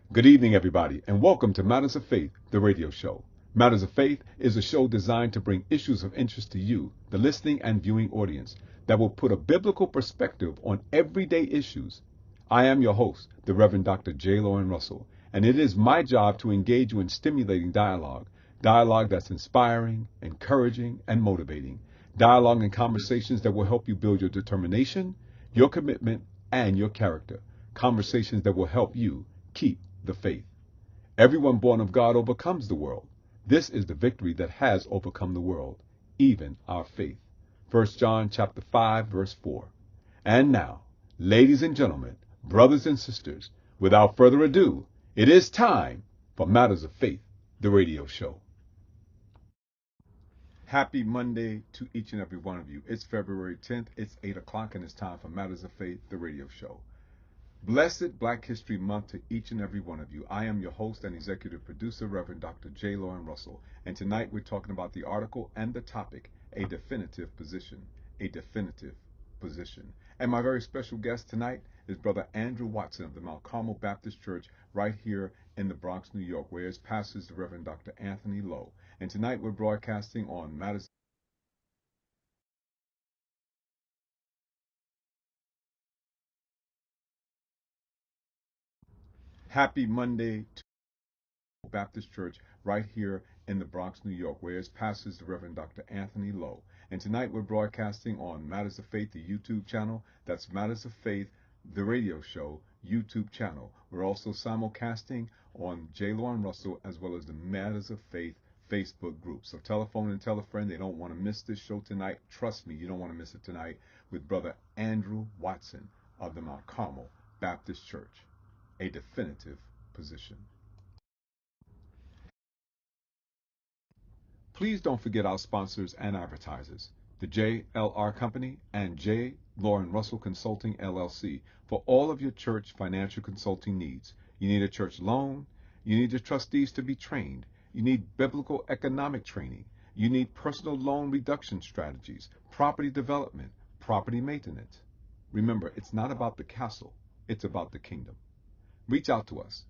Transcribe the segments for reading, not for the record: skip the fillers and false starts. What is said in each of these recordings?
Good evening, everybody, and welcome to Matters of Faith, the radio show. Matters of Faith is a show designed to bring issues of interest to you, the listening and viewing audience, that will put a biblical perspective on everyday issues. I am your host, the Reverend Dr. J. Lauren Russell, and it is my job to engage you in stimulating dialogue that's inspiring, encouraging, and motivating, dialogue and conversations that will help you build your determination, your commitment, and your character, conversations that will help you keep the faith. Everyone born of God overcomes the world. This is the victory that has overcome the world, even our faith. 1 John chapter 5, verse 4. And now, ladies and gentlemen, brothers and sisters, without further ado, it is time for Matters of Faith, the radio show. Happy Monday to each and every one of you. It's February 10th, it's 8 o'clock, and it's time for Matters of Faith, the radio show. Blessed Black History Month to each and every one of you. I am your host and executive producer, Reverend Dr. J. Lauren Russell, and tonight we're talking about the article and the topic, a definitive position. A definitive position. And my very special guest tonight is Brother Andrew Watson of the Mount Carmel Baptist Church right here in the Bronx, New York, where his pastor is the Reverend Dr. Anthony Lowe. And tonight we're broadcasting on Matters. Happy Monday to Baptist Church right here in the Bronx, New York, where his pastor is the Reverend Dr. Anthony Lowe. And tonight we're broadcasting on Matters of Faith, the YouTube channel. That's Matters of Faith, the radio show, YouTube channel. We're also simulcasting on J. Lauren Russell as well as the Matters of Faith Facebook group. So tell a phone and tell a friend. They don't want to miss this show tonight. Trust me, you don't want to miss it tonight with Brother Andrew Watson of the Mount Carmel Baptist Church. A definitive position. Please don't forget our sponsors and advertisers, the JLR Company and J. Lauren Russell Consulting, LLC, for all of your church financial consulting needs. You need a church loan. You need the trustees to be trained. You need biblical economic training. You need personal loan reduction strategies, property development, property maintenance. Remember, it's not about the castle. It's about the kingdom. Reach out to us.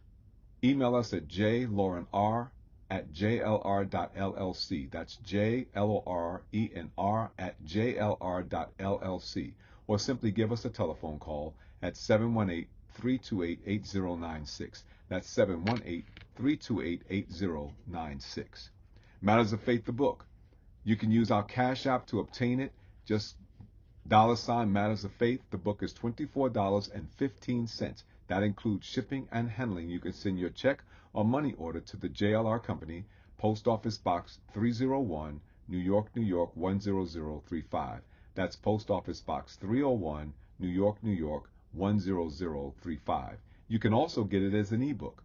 Email us at jlaurenr@jlr.llc. That's JLORENR@jlr.llc. Or simply give us a telephone call at 718-328-8096. That's 718-328-8096. Matters of Faith, the book. You can use our Cash App to obtain it. Just $ Matters of Faith. The book is $24.15. That includes shipping and handling. You can send your check or money order to the JLR Company, Post Office Box 301, New York, New York 10035. That's Post Office Box 301, New York, New York 10035. You can also get it as an ebook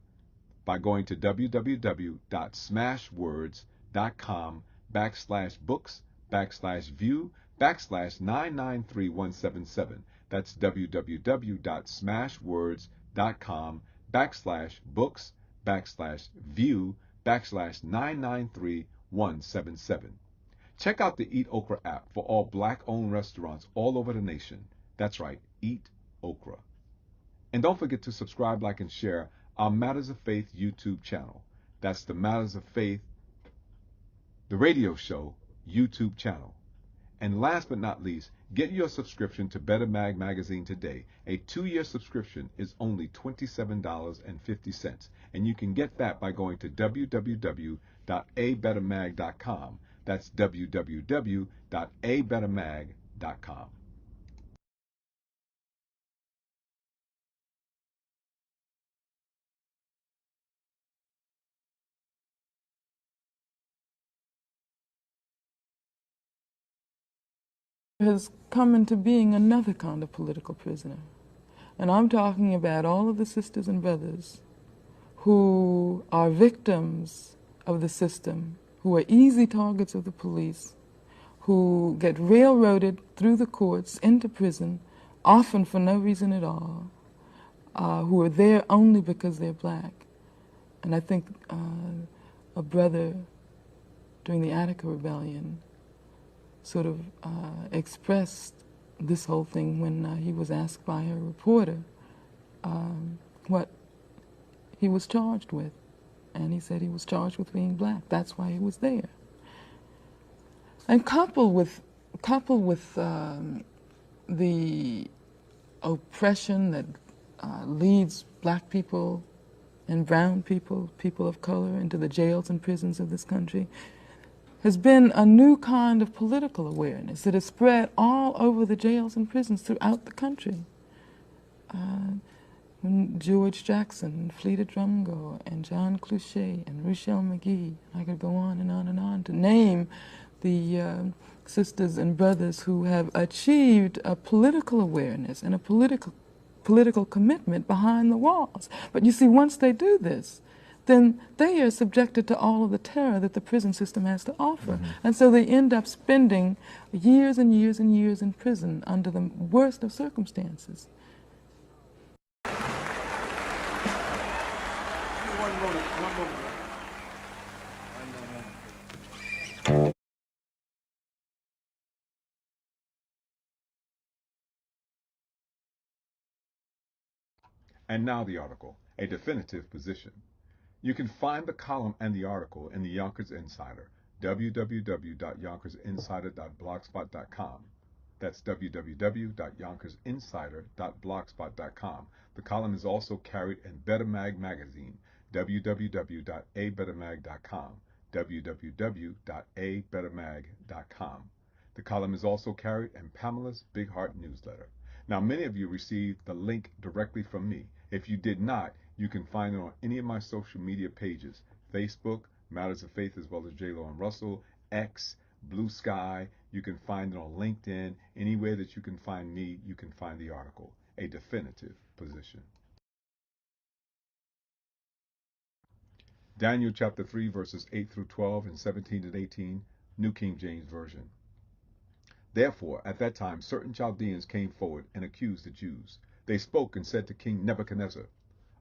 by going to www.smashwords.com/books/view/993177. That's www.smashwords.com/books/view/993-177. Check out the Eat Okra app for all Black-owned restaurants all over the nation. That's right, Eat Okra. And don't forget to subscribe, like, and share our Matters of Faith YouTube channel. That's the Matters of Faith, the radio show, YouTube channel. And last but not least, get your subscription to Better Mag magazine today. A 2-year subscription is only $27.50, and you can get that by going to www.abettermag.com. That's www.abettermag.com. Has come into being another kind of political prisoner. And I'm talking about all of the sisters and brothers who are victims of the system, who are easy targets of the police, who get railroaded through the courts into prison, often for no reason at all, who are there only because they're black. And I think a brother during the Attica Rebellion sort of expressed this whole thing when he was asked by a reporter what he was charged with. And he said he was charged with being black. That's why he was there. And coupled with the oppression that leads black people and brown people, people of color, into the jails and prisons of this country, has been a new kind of political awareness that has spread all over the jails and prisons throughout the country. When George Jackson, and Fleeta Drumgo, and John Cluchet, and Ruchell McGee, I could go on and on to name the sisters and brothers who have achieved a political awareness and a political commitment behind the walls. But you see, once they do this, then they are subjected to all of the terror that the prison system has to offer. Mm-hmm. And so they end up spending years and years and years in prison under the worst of circumstances. And now the article, a definitive position. You can find the column and the article in the Yonkers Insider, www.yonkersinsider.blogspot.com. That's www.yonkersinsider.blogspot.com. The column is also carried in Better Mag magazine, www.abettermag.com, www.abettermag.com. The column is also carried in Pamela's Big Heart newsletter. Now, many of you received the link directly from me. If you did not, you can find it on any of my social media pages: Facebook, Matters of Faith, as well as J-Lo and Russell, X, Blue Sky. You can find it on LinkedIn. Anywhere that you can find me, you can find the article, a definitive position. Daniel chapter 3, verses 8 through 12 and 17 and 18, New King James Version. Therefore, at that time, certain Chaldeans came forward and accused the Jews. They spoke and said to King Nebuchadnezzar,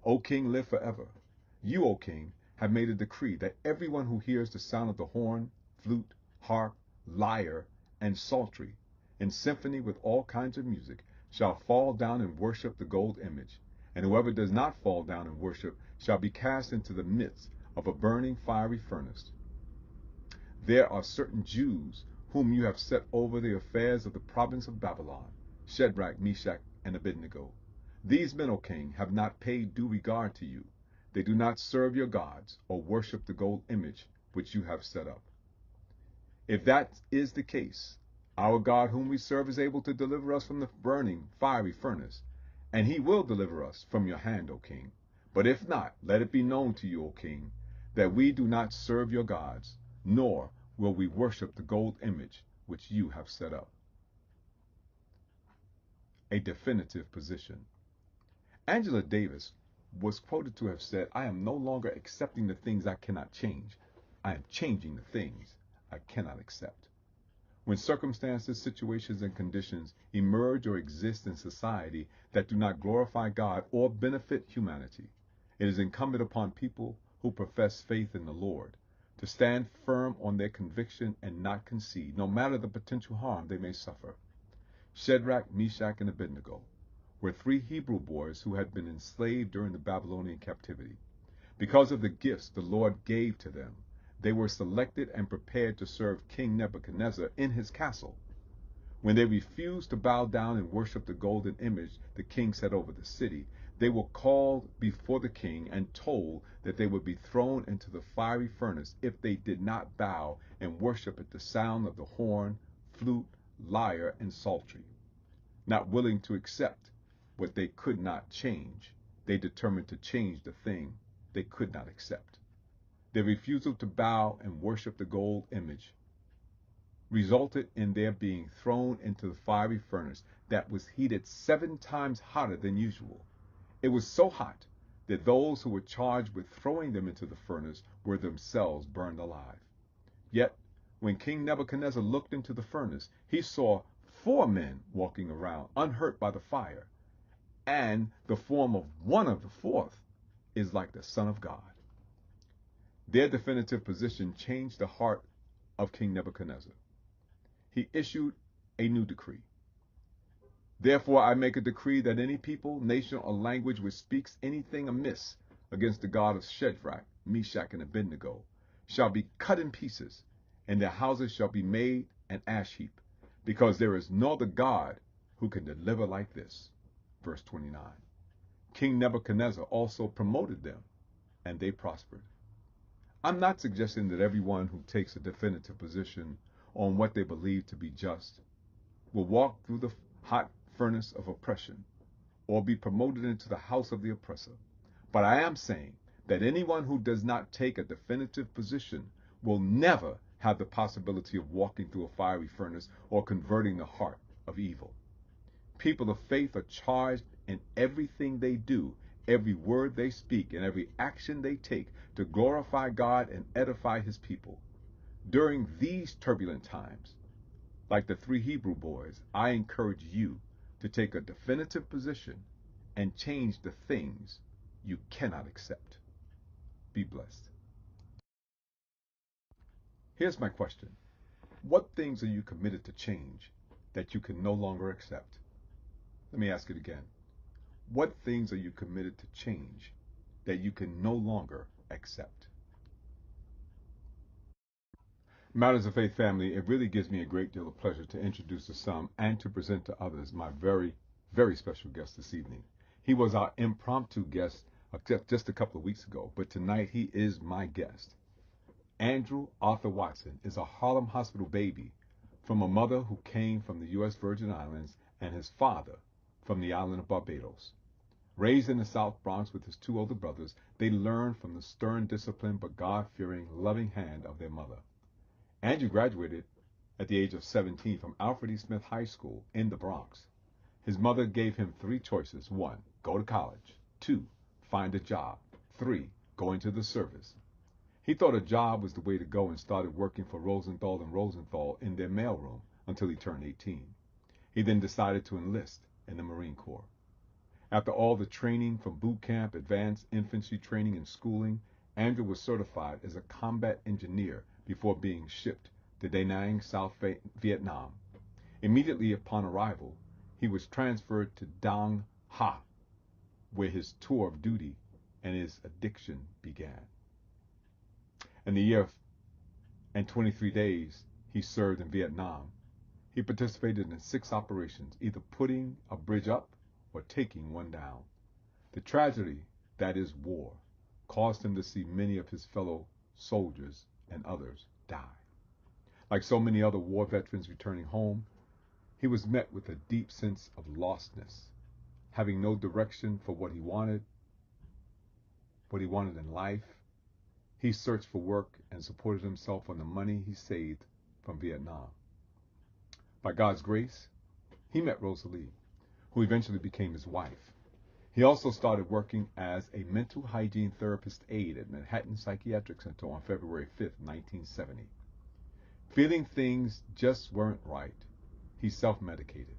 O king, live forever. You, O king, have made a decree that everyone who hears the sound of the horn, flute, harp, lyre, and psaltery, in symphony with all kinds of music, shall fall down and worship the gold image. And whoever does not fall down and worship shall be cast into the midst of a burning fiery furnace. There are certain Jews whom you have set over the affairs of the province of Babylon, Shadrach, Meshach, and Abednego. These men, O king, have not paid due regard to you. They do not serve your gods or worship the gold image which you have set up. If that is the case, our God whom we serve is able to deliver us from the burning fiery furnace, and he will deliver us from your hand, O king. But if not, let it be known to you, O king, that we do not serve your gods, nor will we worship the gold image which you have set up. A definitive position. Angela Davis was quoted to have said, I am no longer accepting the things I cannot change. I am changing the things I cannot accept. When circumstances, situations, and conditions emerge or exist in society that do not glorify God or benefit humanity, it is incumbent upon people who profess faith in the Lord to stand firm on their conviction and not concede, no matter the potential harm they may suffer. Shadrach, Meshach, and Abednego were three Hebrew boys who had been enslaved during the Babylonian captivity. Because of the gifts the Lord gave to them, they were selected and prepared to serve King Nebuchadnezzar in his castle. When they refused to bow down and worship the golden image the king set over the city, they were called before the king and told that they would be thrown into the fiery furnace if they did not bow and worship at the sound of the horn, flute, lyre, and psaltery. Not willing to accept what they could not change, they determined to change the thing they could not accept. Their refusal to bow and worship the gold image resulted in their being thrown into the fiery furnace that was heated 7 times hotter than usual. It was so hot that those who were charged with throwing them into the furnace were themselves burned alive. Yet, when King Nebuchadnezzar looked into the furnace, he saw 4 men walking around, unhurt by the fire, and the form of one of the 4th is like the Son of God. Their definitive position changed the heart of King Nebuchadnezzar. He issued a new decree. Therefore I make a decree that any people, nation, or language which speaks anything amiss against the God of Shadrach, Meshach, and Abednego shall be cut in pieces, and their houses shall be made an ash heap, because there is no other God who can deliver like this. Verse 29. King Nebuchadnezzar also promoted them, and they prospered. I'm not suggesting that everyone who takes a definitive position on what they believe to be just will walk through the hot furnace of oppression or be promoted into the house of the oppressor. But I am saying that anyone who does not take a definitive position will never have the possibility of walking through a fiery furnace or converting the heart of evil. People of faith are charged in everything they do, every word they speak, and every action they take to glorify God and edify his people. During these turbulent times, like the 3 Hebrew boys, I encourage you to take a definitive position and change the things you cannot accept. Be blessed. Here's my question. What things are you committed to change that you can no longer accept? Let me ask it again. What things are you committed to change that you can no longer accept? Matters of Faith family, it really gives me a great deal of pleasure to introduce to some and to present to others my very, very special guest this evening. He was our impromptu guest just a couple of weeks ago, but tonight he is my guest. Andrew Arthur Watson is a Harlem hospital baby from a mother who came from the U.S. Virgin Islands and his father from the island of Barbados. Raised in the South Bronx with his 2 older brothers, they learned from the stern discipline but God-fearing, loving hand of their mother. Andrew graduated at the age of 17 from Alfred E. Smith High School in the Bronx. His mother gave him 3 choices. 1, go to college. 2, find a job. 3, go into the service. He thought a job was the way to go and started working for Rosenthal and Rosenthal in their mailroom until he turned 18. He then decided to enlist in the Marine Corps. After all the training from boot camp, advanced infantry training, and schooling, Andrew was certified as a combat engineer before being shipped to Da Nang, South Vietnam. Immediately upon arrival, he was transferred to Dang Ha, where his tour of duty and his addiction began. In the year and 23 days he served in Vietnam, he participated in 6 operations, either putting a bridge up or taking one down. The tragedy, that is war, caused him to see many of his fellow soldiers and others die. Like so many other war veterans returning home, he was met with a deep sense of lostness, having no direction for what he wanted in life. He searched for work and supported himself on the money he saved from Vietnam. By God's grace, he met Rosalie, who eventually became his wife. He also started working as a mental hygiene therapist aide at Manhattan Psychiatric Center on February 5th, 1970. Feeling things just weren't right, he self-medicated.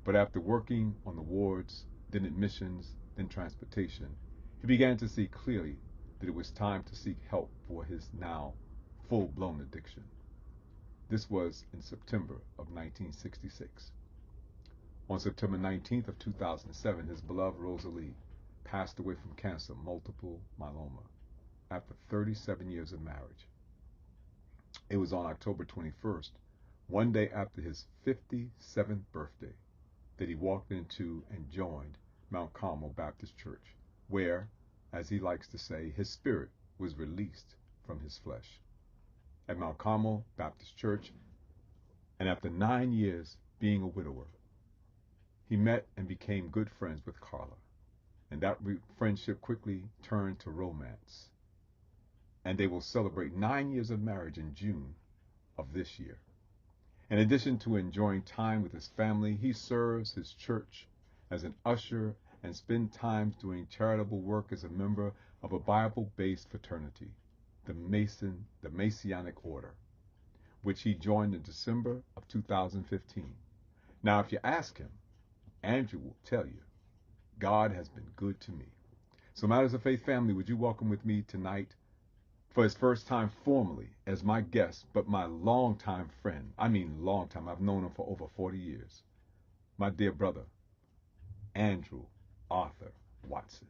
But after working on the wards, then admissions, then transportation, he began to see clearly that it was time to seek help for his now full-blown addiction. This was in September of 1966. On September 19th of 2007, his beloved Rosalie passed away from cancer, multiple myeloma, after 37 years of marriage. It was on October 21st, one day after his 57th birthday, that he walked into and joined Mount Carmel Baptist Church, where, as he likes to say, his spirit was released from his flesh. At Mount Carmel Baptist Church, and after 9 years being a widower, he met and became good friends with Carla, and that friendship quickly turned to romance. And they will celebrate 9 years of marriage in June of this year. In addition to enjoying time with his family, he serves his church as an usher and spends time doing charitable work as a member of a Bible-based fraternity, the Masonic Order, which he joined in December of 2015. Now, if you ask him, Andrew will tell you, God has been good to me. So Matters of Faith family, would you welcome with me tonight, for his first time formally as my guest, but my longtime friend. I mean long time. I've known him for over 40 years. My dear brother, Andrew Arthur Watson.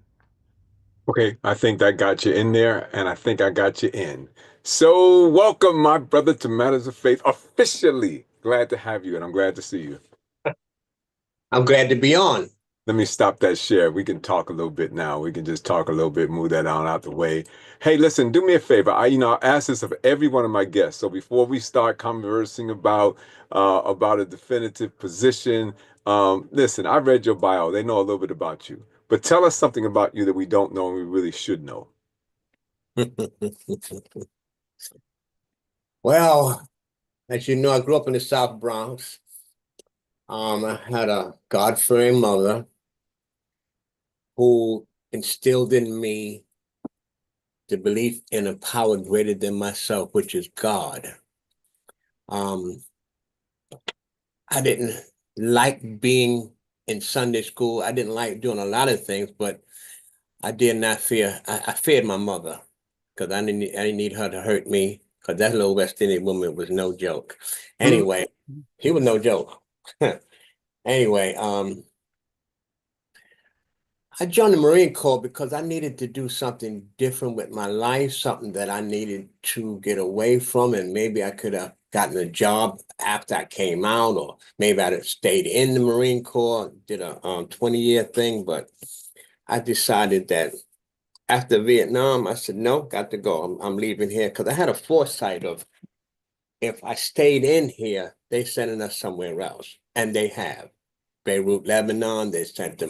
Okay, I think that got you in there, and I think I got you in. So, welcome, my brother, to Matters of Faith. Officially glad to have you, and I'm glad to see you. I'm glad to be on. Let me stop that share. We can talk a little bit now. We can just talk a little bit, move that on out the way. Hey, listen, do me a favor. I ask this of every one of my guests. So before we start conversing about a definitive position, listen, I read your bio. They know a little bit about you, but tell us something about you that we don't know and we really should know. Well, as you know, I grew up in the South Bronx. I had a God-fearing mother who instilled in me the belief in a power greater than myself, which is God. Um, I didn't like being in Sunday school. I didn't like doing a lot of things, but I did not fear. I feared my mother because I didn't need her to hurt me because that little West Indian woman was no joke. Anyway, he was no joke. Anyway, I joined the Marine Corps because I needed to do something different with my life, something that I needed to get away from, and maybe I could have gotten a job after I came out, or maybe I'd have stayed in the Marine Corps, did a 20-year thing, but I decided that after Vietnam, I said, no, got to go. I'm leaving here because I had a foresight of if I stayed in here, they sending us somewhere else, and they have. Beirut, Lebanon, they sent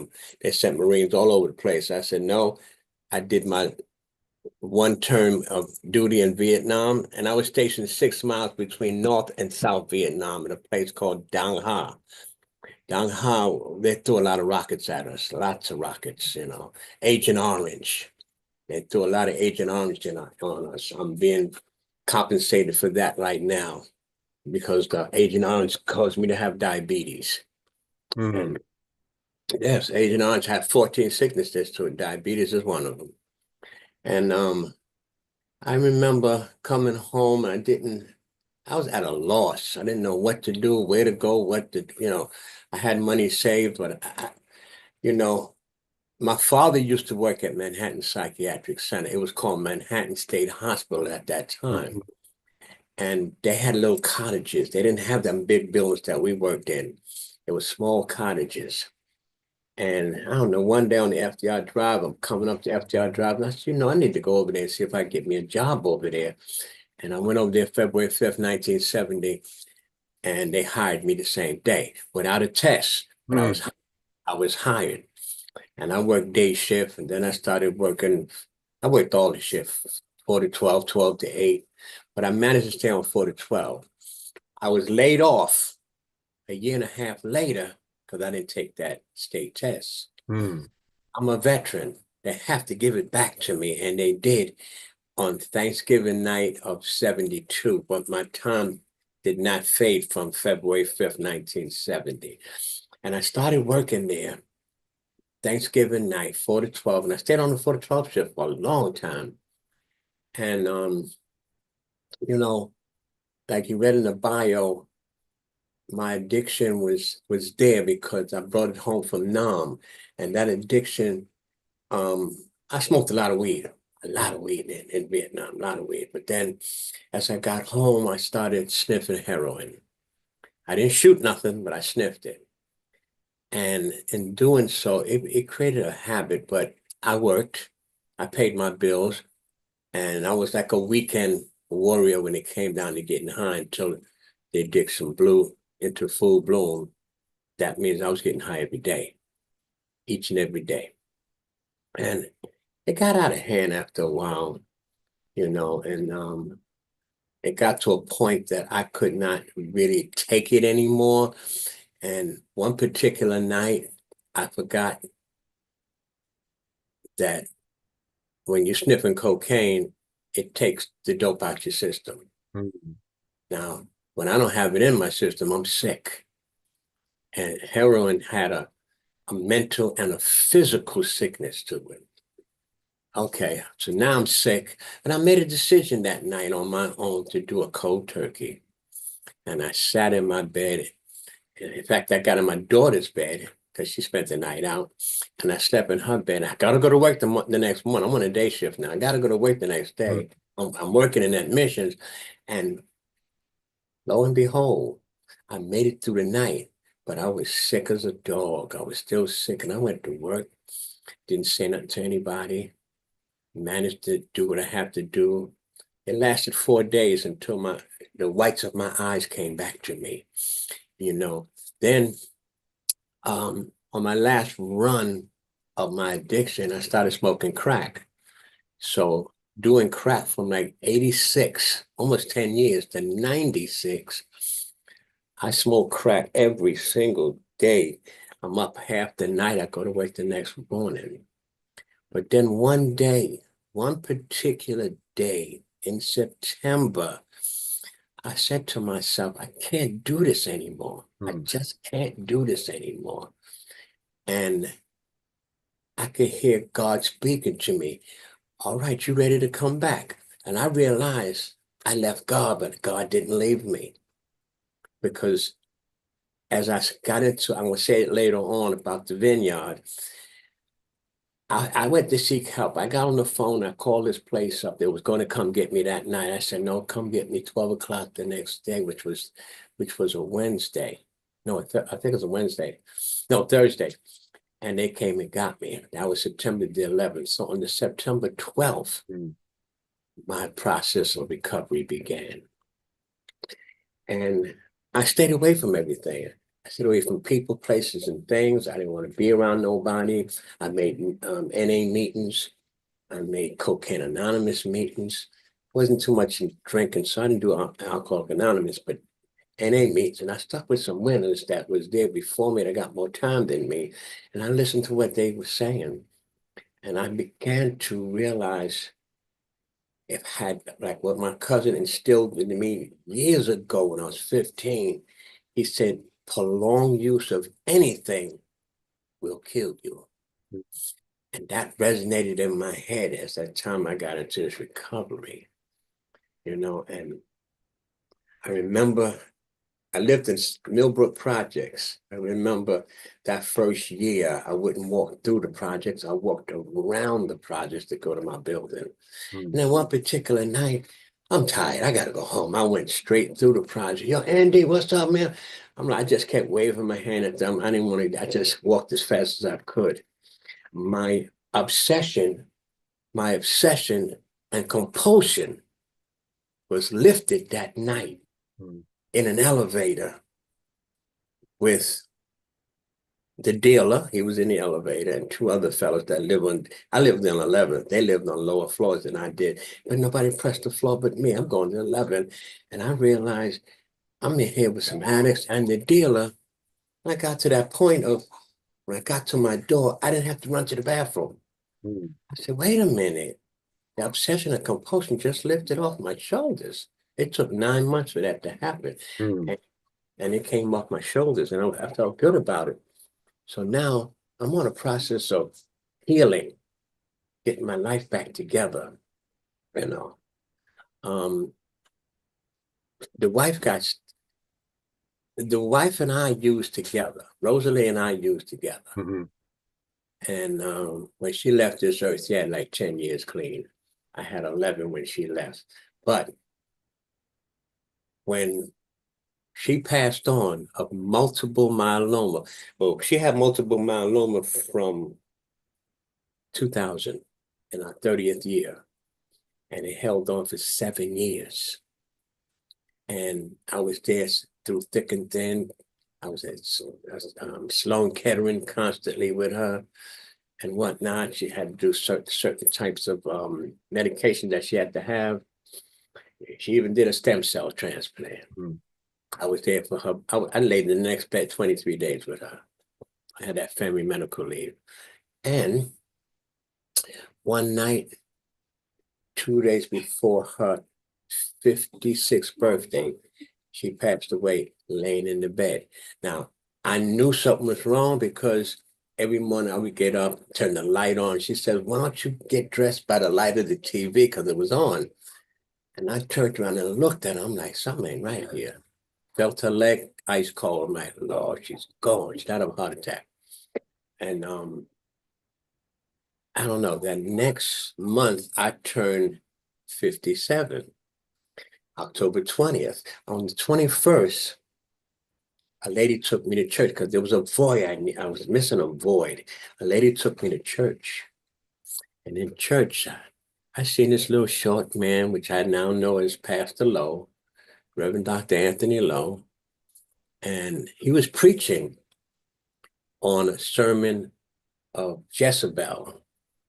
Marines all over the place. I said, no, I did my one term of duty in Vietnam, and I was stationed 6 miles between North and South Vietnam in a place called Dang Ha. Dang Ha, they threw a lot of rockets at us, lots of rockets, Agent Orange. They threw a lot of Agent Orange on us. I'm being compensated for that right now because the Agent Orange caused me to have diabetes. And yes, Agent Orange had 14 sicknesses to it. Diabetes is one of them. And I remember coming home and I was at a loss. I didn't know what to do, where to go, I had money saved, but my father used to work at Manhattan Psychiatric Center. It was called Manhattan State Hospital at that time. And they had little cottages. They didn't have them big buildings that we worked in. It was small cottages. And I don't know, one day on the FDR Drive, I'm coming up the FDR Drive, and I said, I need to go over there and see if I can get me a job over there. And I went over there February 5th, 1970, and they hired me the same day without a test. But I was hired. And I worked day shift, and then I worked all the shifts, 4 to 12, 12 to 8. But I managed to stay on 4 to 12. I was laid off a year and a half later because I didn't take that state test. I'm a veteran. They have to give it back to me, and they did on Thanksgiving night of 72, but my time did not fade from February 5th, 1970. And I started working there Thanksgiving night, 4 to 12, and I stayed on the 4 to 12 shift for a long time. And, like you read in the bio, my addiction was there because I brought it home from Nam. And that addiction, I smoked a lot of weed in Vietnam, a lot of weed. But then as I got home, I started sniffing heroin. I didn't shoot nothing, but I sniffed it. And in doing so, it created a habit, but I worked, I paid my bills, and I was like a weekend warrior when it came down to getting high until the addiction blew into full bloom. That means I was getting high every day, each and every day. And it got out of hand after a while, and it got to a point that I could not really take it anymore. And one particular night, I forgot that when you're sniffing cocaine, it takes the dope out your system. Now, when I don't have it in my system, I'm sick. And heroin had a mental and a physical sickness to it. Okay, so now I'm sick, and I made a decision that night on my own to do a cold turkey. And I sat in my bed. In fact, I got in my daughter's bed because she spent the night out. And I slept in her bed. I got to go to work the next morning. I'm on a day shift now. I got to go to work the next day. I'm working in admissions. And lo and behold, I made it through the night, but I was sick as a dog. I was still sick, and I went to work, didn't say nothing to anybody, managed to do what I have to do. It lasted 4 days until the whites of my eyes came back to me, you know. Then on my last run of my addiction, I started smoking crack. So doing crack from like 86, almost 10 years to 96, I smoke crack every single day. I'm up half the night. I go to work the next morning. But then one day, one particular day in September, I said to myself, I can't do this anymore. I just can't do this anymore. And I could hear God speaking to me. All right, you ready to come back? And I realized I left God, but God didn't leave me. Because as I got into, I'm going to say it later on about the vineyard, I went to seek help. I got on the phone. I called this place up. They was going to come get me that night. I said, no, come get me 12 o'clock the next day, which was a Wednesday. No, I think it was a Wednesday. No, Thursday. And they came and got me. That was September the 11th. So on the September 12th, my process of recovery began. And I stayed away from everything. I stayed away from people, places, and things. I didn't want to be around nobody. I made NA meetings. I made Cocaine Anonymous meetings. Wasn't too much in drinking, so I didn't do Alcoholics Anonymous, but NA meetings. And I stuck with some winners that was there before me that got more time than me. And I listened to what they were saying. And I began to realize like what my cousin instilled in me years ago when I was 15, he said, prolonged use of anything will kill you. And that resonated in my head as that time I got into this recovery, you know. And I remember I lived in Millbrook Projects. I remember that first year, I wouldn't walk through the projects. I walked around the projects to go to my building. And then one particular night, I'm tired. I got to go home. I went straight through the project. Yo, Andy, what's up, man? I just kept waving my hand at them. I didn't want to, I just walked as fast as I could. My obsession and compulsion was lifted that night in an elevator with the dealer. He was in the elevator, and two other fellows that I lived on 11th. They lived on lower floors than I did, but nobody pressed the floor but me. I'm going to 11, and I realized I'm in here with some addicts and the dealer. I got to that point of when I got to my door, I didn't have to run to the bathroom. I said, wait a minute. The obsession and compulsion just lifted off my shoulders. It took 9 months for that to happen. And it came off my shoulders, and I felt good about it. So now I'm on a process of healing, getting my life back together, you know. The wife and I used together. Rosalie and I used together. And when she left this earth, she had like 10 years clean. I had 11 when she left. But when she passed on of multiple myeloma, well, she had multiple myeloma from 2000 in our 30th year. And it held on for 7 years. And I was there through thick and thin. I was at Sloan Kettering constantly with her and whatnot. She had to do certain types of medication that she had to have. She even did a stem cell transplant. I was there for her. I laid in the next bed 23 days with her. I had that family medical leave. And one night, 2 days before her 56th birthday, she passed away laying in the bed. Now, I knew something was wrong because every morning I would get up, turn the light on. She said, why don't you get dressed by the light of the TV, because it was on. And I turned around and looked at her. I'm like, something ain't right here. Felt her leg ice cold. I'm like, Lord, she's gone. She died of a heart attack. And I don't know, that next month I turned 57, October 20th. On the 21st, a lady took me to church because there was a void. I was missing a void. A lady took me to church. And in church, I seen this little short man, which I now know as Pastor Lowe, Reverend Dr. Anthony Lowe. And he was preaching on a sermon of Jezebel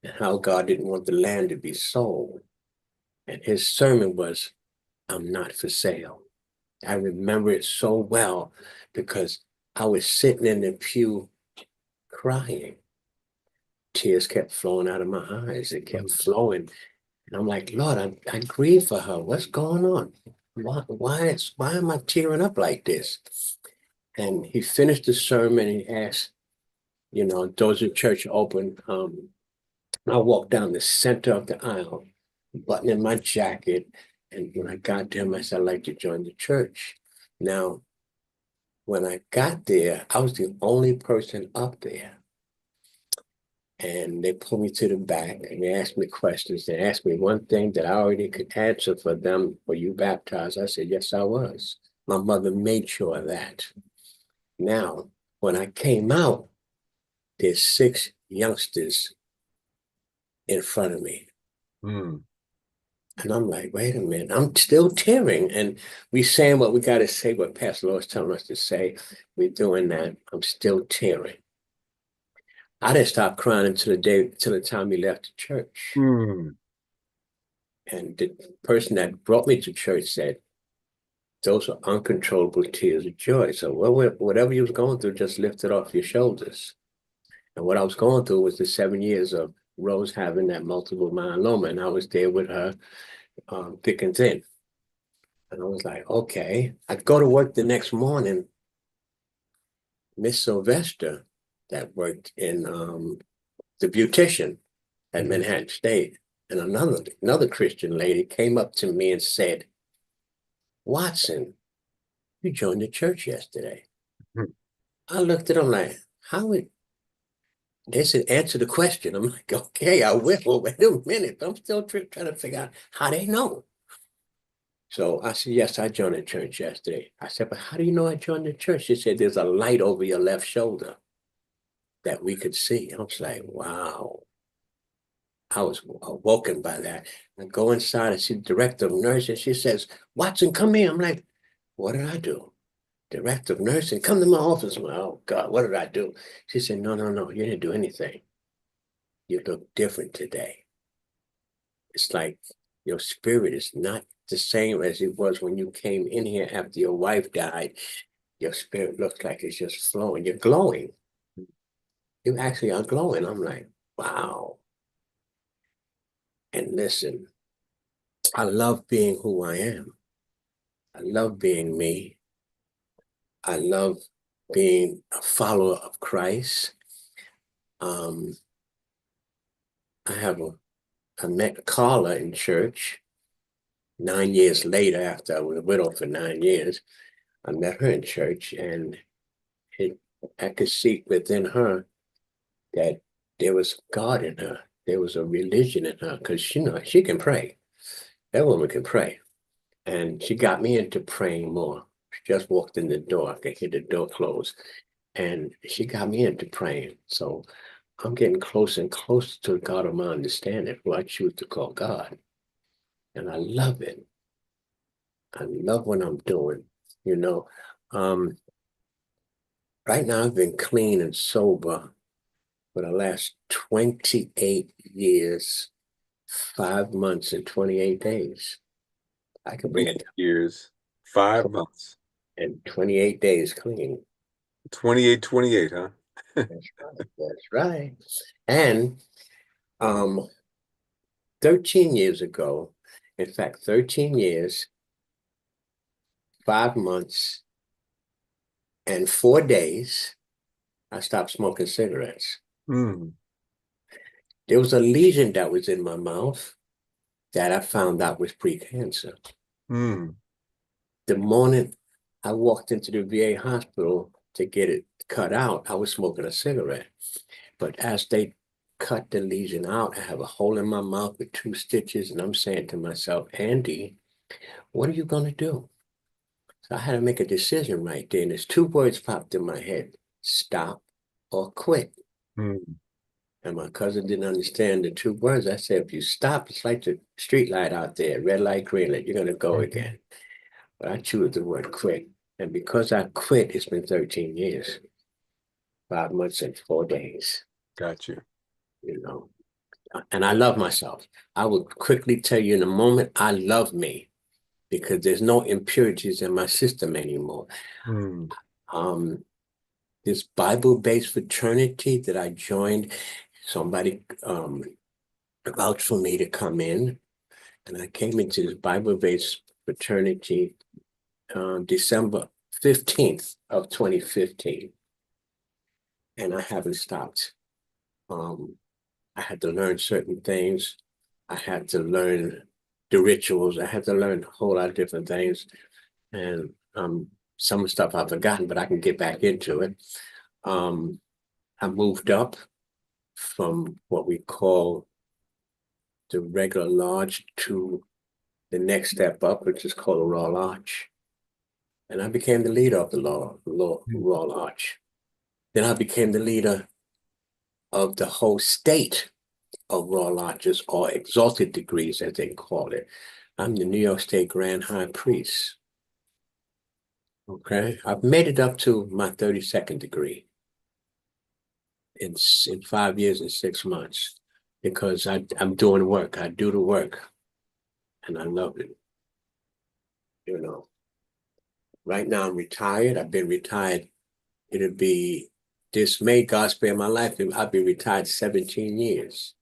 and how God didn't want the land to be sold. And his sermon was, "I'm not for sale." I remember it so well because I was sitting in the pew crying. Tears kept flowing out of my eyes. It kept flowing. And I'm like, Lord, I grieve for her. What's going on? Why am I tearing up like this? And he finished the sermon and he asked, doors of church open. I walked down the center of the aisle, buttoning my jacket. And when I got to him, I said, I'd like to join the church. Now, when I got there, I was the only person up there. And they pulled me to the back and they asked me questions. They asked me one thing that I already could answer for them. Were you baptized? I said, yes, I was. My mother made sure of that. Now, when I came out, there's 6 youngsters in front of me. Mm. And I'm like, wait a minute, I'm still tearing. And we saying what we got to say, what Pastor Lord is telling us to say. We're doing that. I'm still tearing. I didn't stop crying until the time he left the church. Mm. And the person that brought me to church said, those are uncontrollable tears of joy. So whatever you was going through, just lift it off your shoulders. And what I was going through was the 7 years of Rose having that multiple myeloma. And I was there with her, thick and thin. And I was like, okay. I'd go to work the next morning. Miss Sylvester, that worked in the beautician at Manhattan State, and another Christian lady came up to me and said, Watson, you joined the church yesterday. Mm. I looked at them like, how would they said, answer the question. I'm like, okay, I will. Wait a minute. I'm still trying to figure out how they know. So I said, yes, I joined the church yesterday. I said, but how do you know I joined the church? She said, there's a light over your left shoulder that we could see. I was like, wow. I was awoken by that. I go inside and see the director of nursing. She says, Watson, come here. I'm like, what did I do? Director of nursing, come to my office. I'm like, oh God, what did I do? She said, no, you didn't do anything. You look different today. It's like your spirit is not the same as it was when you came in here after your wife died. Your spirit looks like it's just flowing. You're glowing. You actually are glowing. I'm like, wow. And listen, I love being who I am. I love being me. I love being a follower of Christ. I met Carla in church 9 years later after I was a widow for 9 years. I met her in church and I could see within her that there was God in her. There was a religion in her because she can pray. That woman can pray. And she got me into praying more. She just walked in the door. I could hear the door close. And she got me into praying. So I'm getting closer and closer to the God of my understanding, who I choose to call God. And I love it. I love what I'm doing. Right now I've been clean and sober for the last 28 years, 5 months and 28 days. I could bring it years, 5 months, and 28 days clean. 28, huh? That's right. That's right. And 13 years ago, in fact, 13 years, 5 months, and 4 days, I stopped smoking cigarettes. Mm. There was a lesion that was in my mouth that I found out was precancer. Mm. The morning I walked into the VA hospital to get it cut out, I was smoking a cigarette. But as they cut the lesion out, I have a hole in my mouth with 2 stitches, and I'm saying to myself, Andy, what are you gonna do? So I had to make a decision right there, and there's 2 words popped in my head: stop or quit. Mm. And my cousin didn't understand the 2 words. I said, if you stop, it's like the street light out there, red light, green light, you're gonna go again. But I choose the word quit. And because I quit, it's been 13 years, 5 months and 4 days, Got you. you know. And I love myself. I would quickly tell you in a moment, I love me because there's no impurities in my system anymore. Mm. This Bible-based fraternity that I joined, somebody vouched for me to come in, and I came into this Bible-based fraternity December 15th of 2015, and I haven't stopped. I had to learn certain things. I had to learn the rituals. I had to learn a whole lot of different things, and some of the stuff I've forgotten, but I can get back into it. I moved up from what we call the regular lodge to the next step up, which is called a Raw Lodge. And I became the leader of the Raw Lodge. Then I became the leader of the whole state of Raw Lodges, or exalted degrees, as they call it. I'm the New York State Grand High Priest. Okay, I've made it up to my 32nd degree in 5 years and 6 months because I'm doing work. I do the work, and I love it. You know, right now I'm retired. I've been retired. It'll be this May, God spare my life. I've been retired 17 years.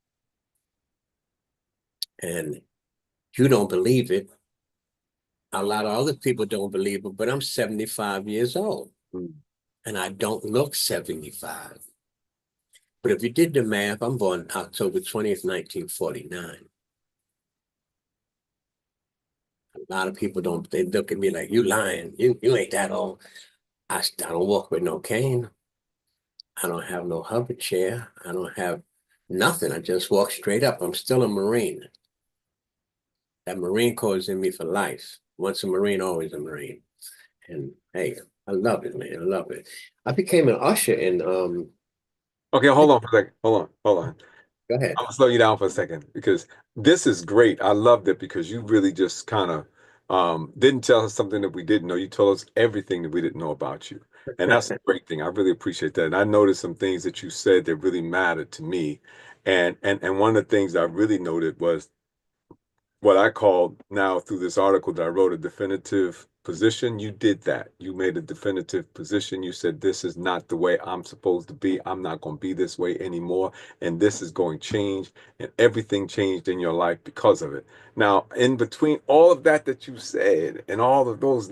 And you don't believe it. A lot of other people don't believe it, but I'm 75 years old. Mm. And I don't look 75. But if you did the math, I'm born October 20th, 1949. A lot of people don't, they look at me like, you lying. You ain't that old. I don't walk with no cane. I don't have no hover chair. I don't have nothing. I just walk straight up. I'm still a Marine. That Marine Corps is in me for life. Once a Marine, always a Marine. And hey, I love it, man. I love it. I became an usher in Okay, hold on for a second. Hold on. go ahead. I'm gonna slow you down for a second because this is great. I loved it because you really just kind of didn't tell us something that we didn't know. You told us everything that we didn't know about you. And that's a great thing. I really appreciate that. And I noticed some things that you said that really mattered to me. And one of the things I really noted was what I call now through this article that I wrote a definitive position. You did that. You made a definitive position. You said, this is not the way I'm supposed to be. I'm not going to be this way anymore. And this is going to change. And everything changed in your life because of it. Now, in between all of that that you said and all of those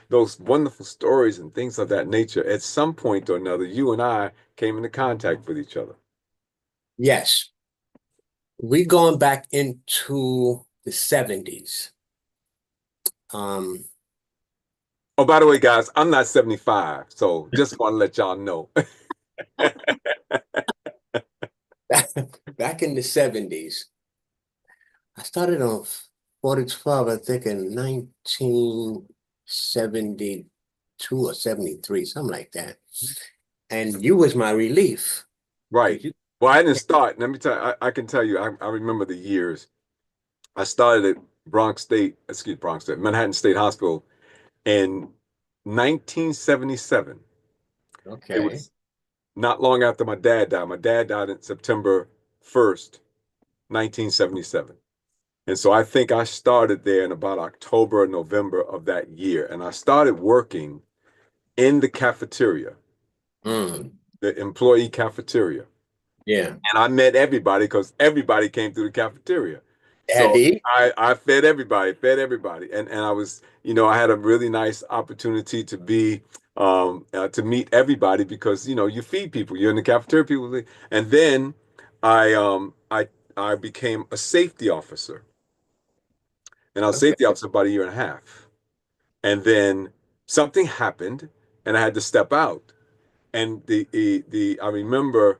those wonderful stories and things of that nature, at some point or another, you and I came into contact with each other. Yes, we going back into the 70s. Oh, by the way, guys, I'm not 75, so just want to let y'all know. Back in the 70s, I started on 4012, I think in 1972 or 73, something like that. And you was my relief. Right. You, Well, I didn't start. Let me tell you, I can tell you, I remember the years. I started at Bronx State, Manhattan State Hospital in 1977. It okay. was not long after my dad died. My dad died on September 1st, 1977. And so I think I started there in about October or November of that year. And I started working in the cafeteria, Mm, the employee cafeteria. yeah. And I met everybody because everybody came through the cafeteria. Had to So eat. I fed everybody. And I was, I had a really nice opportunity to be, to meet everybody because, you feed people, you're in the cafeteria, people. And then I, um, I, I became a safety officer, and I was a Okay. safety officer about a year and a half. And then something happened and I had to step out. And I remember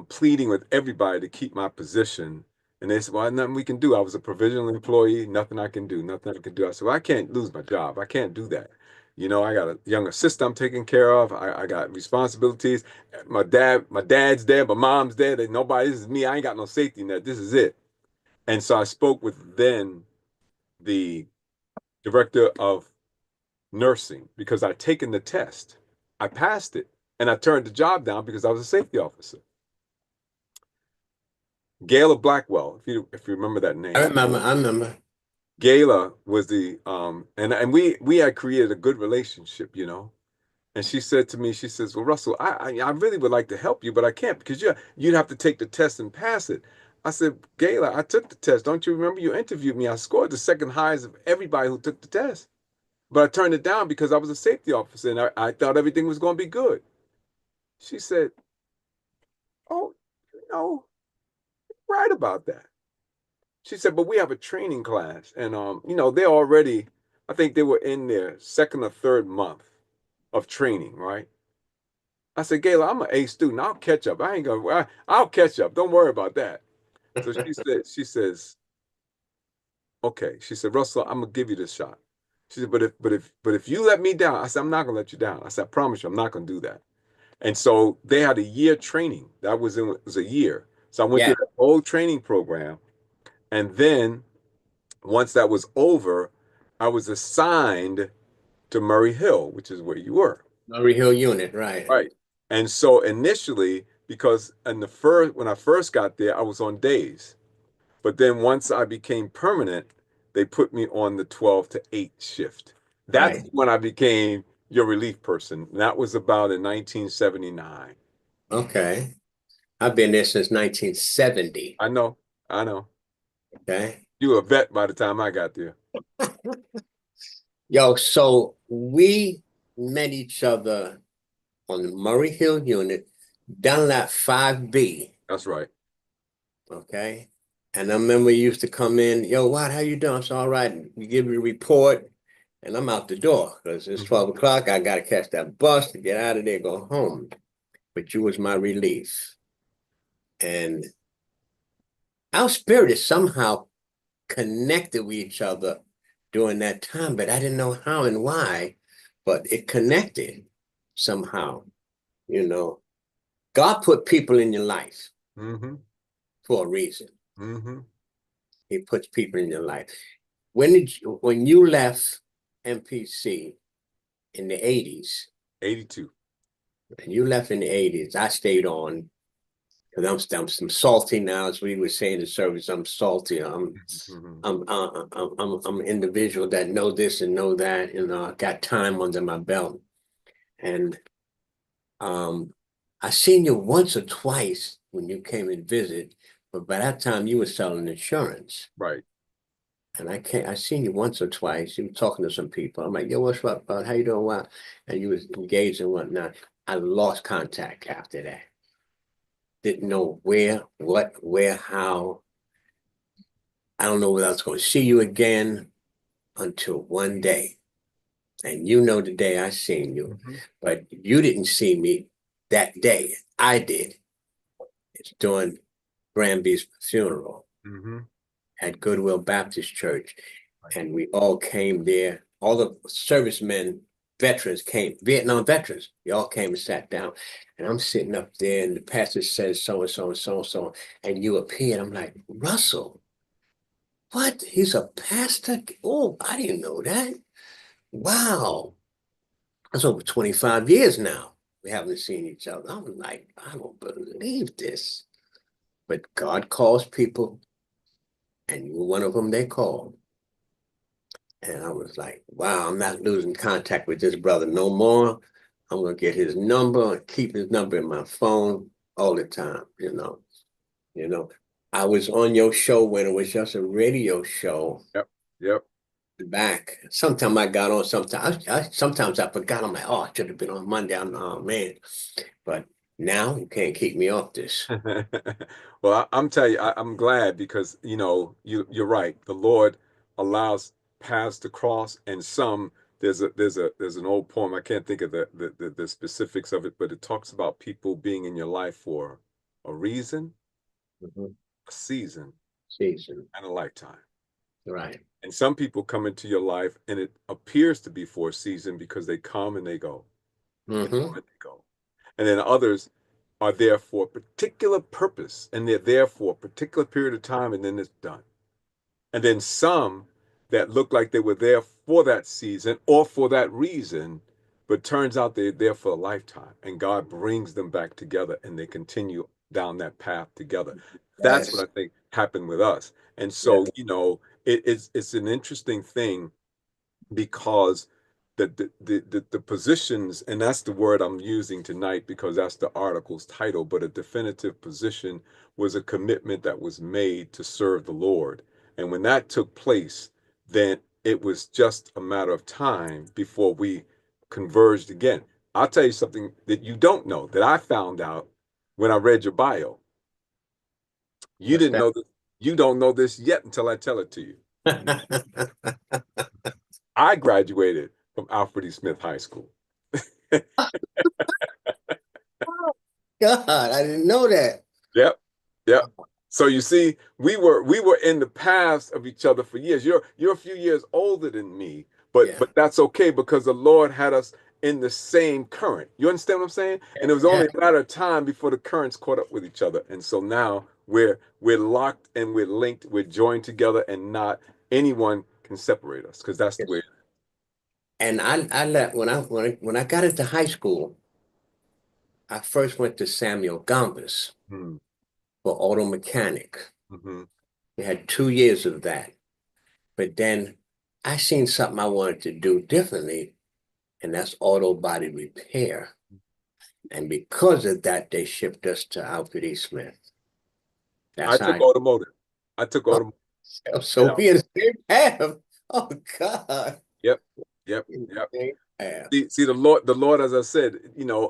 pleading with everybody to keep my position. And they said, well, nothing we can do. I was a provisional employee, nothing I can do, nothing I can do. I said, well, I can't lose my job. I can't do that. You know, I got a younger sister I'm taking care of. I got responsibilities. My dad's dead, my mom's dead. And nobody, this is me. I ain't got no safety net. This is it. And so I spoke with then the director of nursing because I'd taken the test. I passed it and I turned the job down because I was a safety officer. Gayla Blackwell, if you remember that name. I remember. Gayla was the and we had created a good relationship, you know. And she said to me, she says, "Well, Russell, I really would like to help you, but I can't because you'd have to take the test and pass it." I said, "Gayla, I took the test. Don't you remember you interviewed me? I scored the second highest of everybody who took the test. But I turned it down because I was a safety officer and I thought everything was going to be good." She said, "Oh, no, you're right about that." She said, "But we have a training class and they're already, I think they were in their second or third month of training, right?" I said, "Gayla, I'm an A student. I'll catch up. I'll catch up. Don't worry about that." So she says, "Okay." She said, "Russell, I'm gonna give you this shot." She said, "But if you let me down," I said, "I'm not gonna let you down." I said, "I promise you, I'm not gonna do that." And so they had a year training. It was a year. So I went through Yeah, the whole training program. And then once that was over, I was assigned to Murray Hill, which is where you were. Murray Hill unit, right. Right. And so initially, because when I first got there, I was on days. But then once I became permanent, they put me on the 12 to 8 shift. That's Right. when I became your relief person. That was about in 1979. Okay. I've been there since 1970. I know. I know. Okay. You were a vet by the time I got there. Yo, so we met each other on the Murray Hill unit, Dunlap 5B. That's right. Okay. And I remember you used to come in, yo, Watt, how you doing? It's all right. And you give me a report, and I'm out the door because it's 12 o'clock. I got to catch that bus to get out of there, go home. But you was my relief. And our spirit is somehow connected with each other during that time, but I didn't know how and why, but it connected somehow. You know, God put people in your life Mm-hmm. for a reason. Mm-hmm. He puts people in your life. When you left MPC in the 80s, 82. and you left in the 80s, I stayed on because I'm some salty now, as we were saying in service. I'm salty. Mm-hmm. I'm an individual that know this and know that. You know, I got time under my belt, and I seen you once or twice when you came and visit, but by that time you were selling insurance. Right. And I seen you once or twice. You were talking to some people. I'm like, yo, what's up, bud? How you doing? Wow. And you was engaged and whatnot. I lost contact after that. Didn't know where, what, where, how. I don't know whether I was going to see you again until one day. And you know the day I seen you, Mm-hmm. but you didn't see me that day. I did. It's during Granby's funeral Mm-hmm. at Goodwill Baptist Church. And we all came there. All the servicemen, veterans came, Vietnam veterans. We all came and sat down. And I'm sitting up there, and the pastor says so and so and so and so. And you appeared. I'm like, Russell, what? He's a pastor? Oh, I didn't know that. Wow. That's over 25 years now. We haven't seen each other. I'm like, I don't believe this. But God calls people, and you're one of them they called. And I was like, wow, I'm not losing contact with this brother no more. I'm gonna get his number and keep his number in my phone all the time, you know. You know, I was on your show when it was just a radio show Yep. Yep. back. Sometimes I got on, sometimes I forgot. I'm like, oh, I should have been on Monday. Oh man. But now you can't keep me off this. Well, I'm telling you, I'm glad because you're right. The Lord allows paths to cross and some there's an old poem. I can't think of the specifics of it, but it talks about people being in your life for a reason, Mhm. a season, Season. and a lifetime. Right. And some people come into your life and it appears to be for a season because they come and they go. They come Mm-hmm. and they go. And then others are there for a particular purpose and they're there for a particular period of time and then it's done. And then some that look like they were there for that season or for that reason, but turns out they're there for a lifetime and God brings them back together and they continue down that path together. That's what Yes. I think happened with us. And so, Yes. it's an interesting thing because the positions, and that's the word I'm using tonight because that's the article's title, but a definitive position was a commitment that was made to serve the Lord. And when that took place, then it was just a matter of time before we converged again. I'll tell you something that you don't know that I found out when I read your bio. You What's didn't that? know this. You don't know this yet until I tell it to you. I graduated from Alfred E. Smith High School. God, I didn't know that. Yep. Yep. So you see, we were in the paths of each other for years. You're a few years older than me, but Yeah. that's okay because the Lord had us in the same current. You understand what I'm saying? And it was Yeah. only a matter of time before the currents caught up with each other. And so now we're locked and we're linked, we're joined together, and not anyone can separate us because that's the way. Yes. And I let when I got into high school, I first went to Samuel Gompers Mm-hmm. for auto mechanic. Mm-hmm. We had 2 years of that. But then I seen something I wanted to do differently, and that's auto body repair. And because of that, they shipped us to Alfred E. Smith. I That's how took automotive. I took oh, automotive. so we in the same path. Oh God. Yep. Yep. In Yep. the same path. See, the Lord, as I said,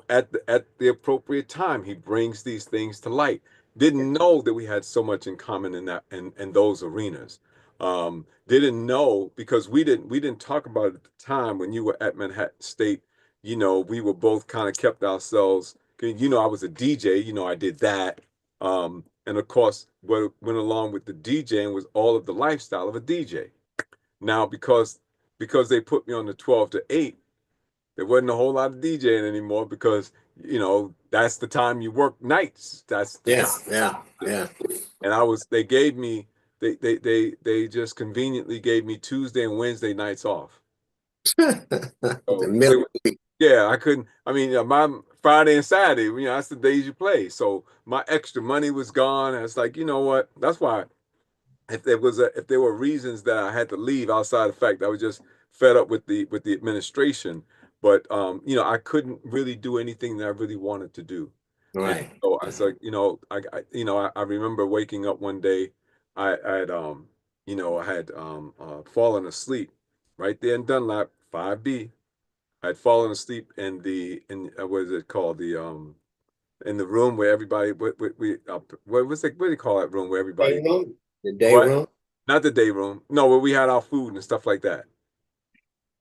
at the appropriate time, He brings these things to light. Didn't know that we had so much in common in that in those arenas. Didn't know because we didn't talk about it at the time when you were at Manhattan State. We were both kind of kept ourselves. 'Cause, I was a DJ. I did that. And of course, what went along with the DJing was all of the lifestyle of a DJ. Now, because they put me on the 12 to 8, there wasn't a whole lot of DJing anymore because that's the time you work nights. That's the Yeah, time. yeah, yeah. And they just conveniently gave me Tuesday and Wednesday nights off. The So middle week. yeah, I couldn't. I mean, my Friday and Saturday, that's the days you play. So my extra money was gone. And it's like, you know what? That's why if there were reasons that I had to leave outside the fact that I was just fed up with the administration, but I couldn't really do anything that I really wanted to do. And Right. so I was like, I remember waking up one day, I had fallen asleep right there in Dunlap 5B. I had fallen asleep what is it called, in the room where everybody what do you call that room where Day everybody room? The day what? room? Not the day room. No, where we had our food and stuff like that.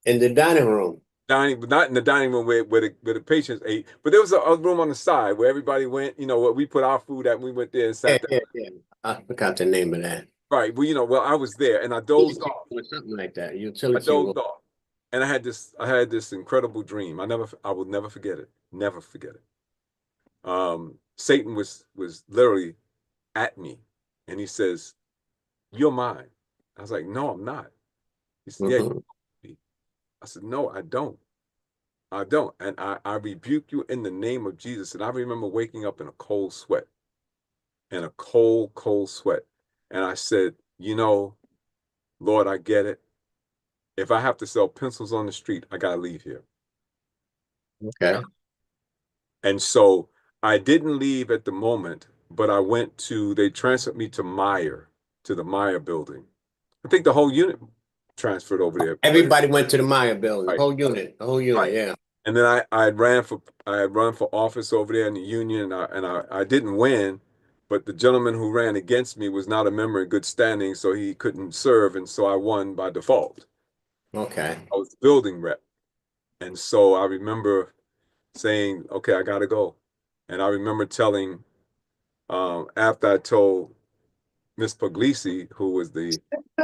In the dining room. Dining, but not in the dining room where the patients ate. But there was a room on the side where everybody went. Where we put our food at. And we went there and Yeah, sat down. yeah, yeah. I forgot the name of that. Right. Well, I was there and I dozed Utility off. room or something like that. I Utility room. dozed off, and I had this incredible dream. I will never forget it. Never forget it. Satan was literally at me, and he says, "You're mine." I was like, "No, I'm not." He said, "Yeah, Hmm. you are me." I said, "No, I don't. I don't." And I rebuke you in the name of Jesus. And I remember waking up in a cold sweat, in a cold, cold sweat. And I said, Lord, I get it. If I have to sell pencils on the street, I got to leave here. Okay. And so I didn't leave at the moment, but they transferred me to the Meyer building. I think the whole unit transferred over there. Everybody went to the Maya building, Right, the whole unit, right. yeah. And then I had run for office over there in the union, and I didn't win, but the gentleman who ran against me was not a member in good standing, so he couldn't serve, and so I won by default. Okay. I was building rep. And so I remember saying, okay, I gotta go. And I remember telling, after I told Miss Puglisi, who was the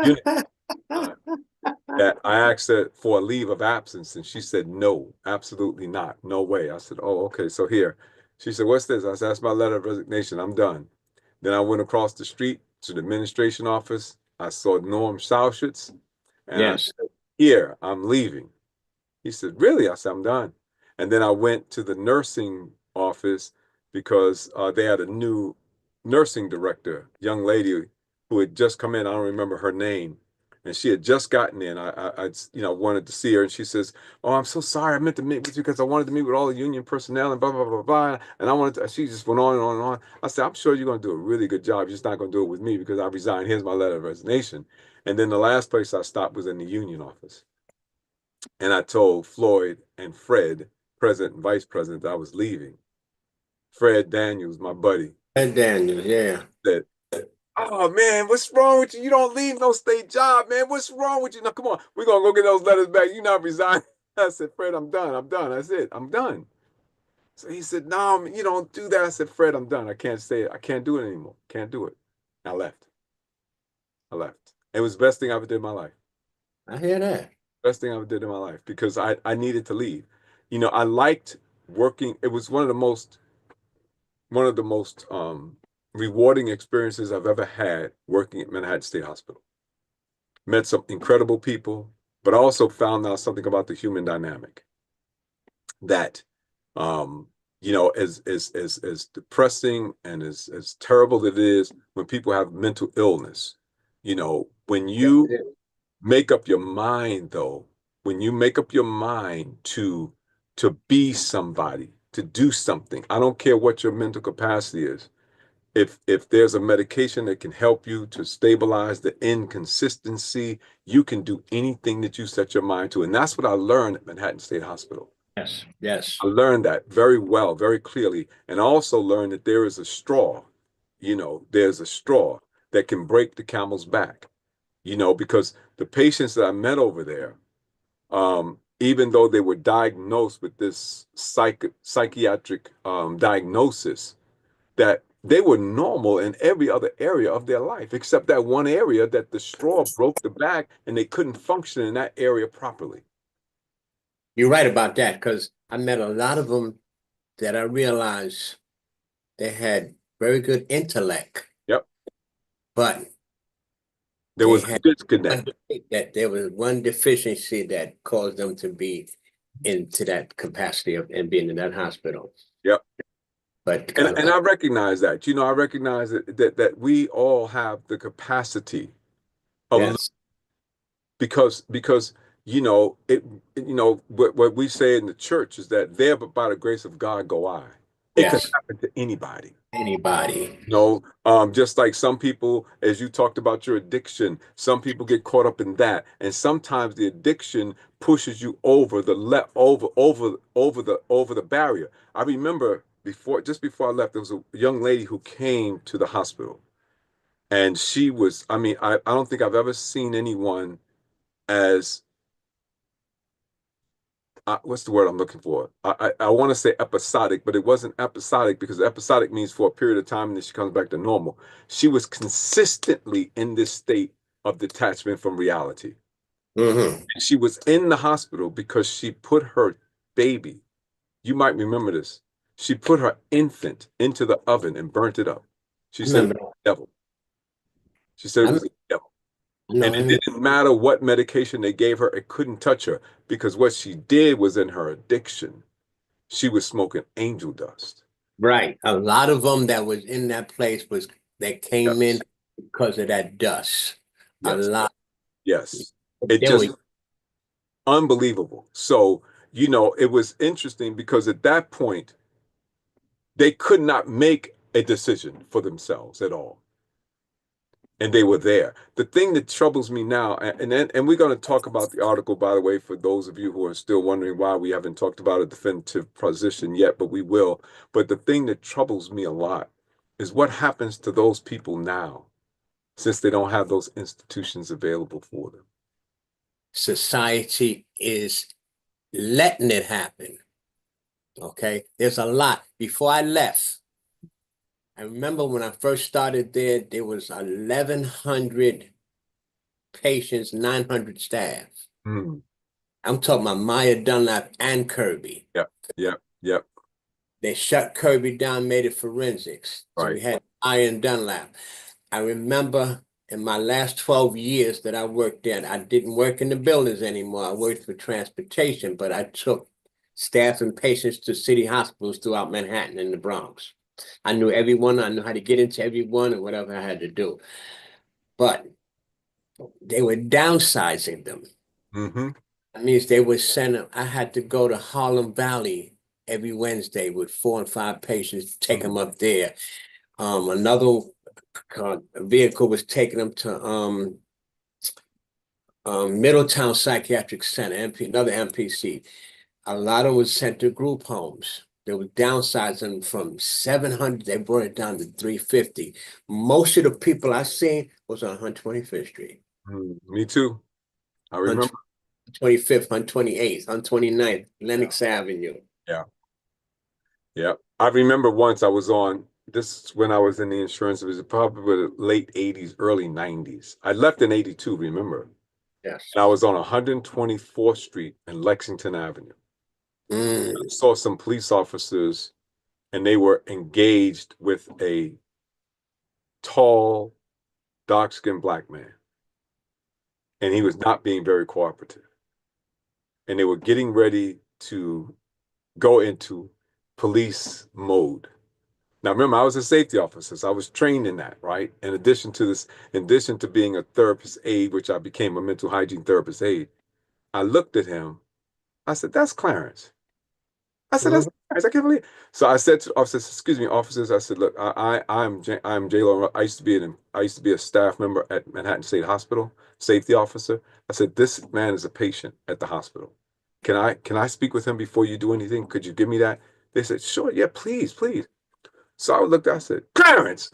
unit, that I asked her for a leave of absence, and she said, no, absolutely not. No way. I said, oh, okay, so here. She said, what's this? I said, that's my letter of resignation. I'm done. Then I went across the street to the administration office. I saw Norm Sauschitz, and I Yes. said, here, I'm leaving. He said, really? I said, I'm done. And then I went to the nursing office because they had a new nursing director, young lady who had just come in. I don't remember her name. And she had just gotten in. I wanted to see her. And she says, oh, I'm so sorry. I meant to meet with you because I wanted to meet with all the union personnel and blah, blah, blah, blah. And I wanted to, she just went on and on and on. I said, I'm sure you're going to do a really good job. You're just not going to do it with me because I resigned. Here's my letter of resignation. And then the last place I stopped was in the union office. And I told Floyd and Fred, president and vice president, that I was leaving. Fred Daniels, my buddy, And Daniel, yeah. said, oh man, what's wrong with you? You don't leave no state job, man. What's wrong with you? Now, come on, we're gonna go get those letters back. You not resign. I said, Fred, I'm done. I'm done. That's it. I'm done. So he said, no, you don't do that. I said, Fred, I'm done. I can't say it. I can't do it anymore. Can't do it. I left. I left. It was the best thing I ever did in my life. I hear that. Best thing I ever did in my life because I needed to leave. You know, I liked working. It was one of the most rewarding experiences I've ever had working at Manhattan State Hospital. Met some incredible people, but I also found out something about the human dynamic that as depressing and as terrible it is when people have mental illness, when you make up your mind though, when you make up your mind to be somebody, to do something, I don't care what your mental capacity is. If there's a medication that can help you to stabilize the inconsistency, you can do anything that you set your mind to. And that's what I learned at Manhattan State Hospital. Yes. Yes. I learned that very well, very clearly, and I also learned that there is a straw, there's a straw that can break the camel's back, because the patients that I met over there, even though they were diagnosed with this psychiatric diagnosis, that they were normal in every other area of their life, except that one area that the straw broke the back and they couldn't function in that area properly. You're right about that because I met a lot of them that I realized they had very good intellect, Yep. but There they was a had disconnect. that there was one deficiency that caused them to be into that capacity of and being in that hospital. Yep. But And I recognize that. I recognize that we all have the capacity of yes, because what we say in the church is that there but by the grace of God go I. It could yes, happen to anybody. anybody. Just like some people, as you talked about your addiction, some people get caught up in that, and sometimes the addiction pushes you over the barrier. I remember just before I left, there was a young lady who came to the hospital, and she was, I mean, I don't think I've ever seen anyone as what's the word I'm looking for? I want to say episodic, but it wasn't episodic because episodic means for a period of time and then she comes back to normal. She was consistently in this state of detachment from reality. Mm-hmm. She was in the hospital because she put her baby, you might remember this, she put her infant into the oven and burnt it up. She I said it remember was that. the devil. She said it I was the devil. know. And it didn't matter what medication they gave her, it couldn't touch her because what she did was in her addiction. She was smoking angel dust. Right. A lot of them that was in that place was that came in Yes. because of that dust. A Yes. lot. Yes. It They were just unbelievable. So, it was interesting because at that point, they could not make a decision for themselves at all. And they were there. The thing that troubles me now, and we're going to talk about the article, by the way, for those of you who are still wondering why we haven't talked about a definitive position yet, but we will. But the thing that troubles me a lot is what happens to those people now, since they don't have those institutions available for them. society is letting it happen. Okay, there's a lot. Before I left, I remember when I first started there was 1,100 patients, 900 staff. Mm. I'm talking about Maya Dunlap and Kirby. Yep. Yep. Yep. They shut Kirby down, made it forensics. So Right. we had Maya and Dunlap. I remember in my last 12 years that I worked there, I didn't work in the buildings anymore. I worked for transportation, but I took staff and patients to city hospitals throughout Manhattan and the Bronx. I knew everyone. I knew how to get into everyone and whatever I had to do. But they were downsizing them. Mm-hmm. That means they would send them. I had to go to Harlem Valley every Wednesday with 4 and 5 patients, take them up there. Another vehicle was taking them to Middletown Psychiatric Center, another MPC. A lot of them was sent to group homes. They were downsizing from 700, they brought it down to 350. Most of the people I seen was on 125th Street. Me too. I remember. 125th, 128th, 129th, Lenox Avenue. Yeah. Yeah. I remember once I was on, this is when I was in the insurance, it was probably the late 80s, early 90s. I left in 82, remember? Yes. And I was on 124th Street and Lexington Avenue. I saw some police officers and they were engaged with a tall, dark-skinned black man. And he was not being very cooperative. And they were getting ready to go into police mode. Now, remember, I was a safety officer, so I was trained in that, right? In addition to being a therapist aide, which I became a mental hygiene therapist aide, I looked at him. I said, "That's Clarence." I said, "That's Clarence." I can't believe it. So I said to officers, "Excuse me, officers." I said, "Look, I'm J-Lo. I used to be a staff member at Manhattan State Hospital, safety officer." I said, "This man is a patient at the hospital. Can I speak with him before you do anything? Could you give me that?" They said, "Sure, yeah, please, please." So I looked, I said, "Clarence."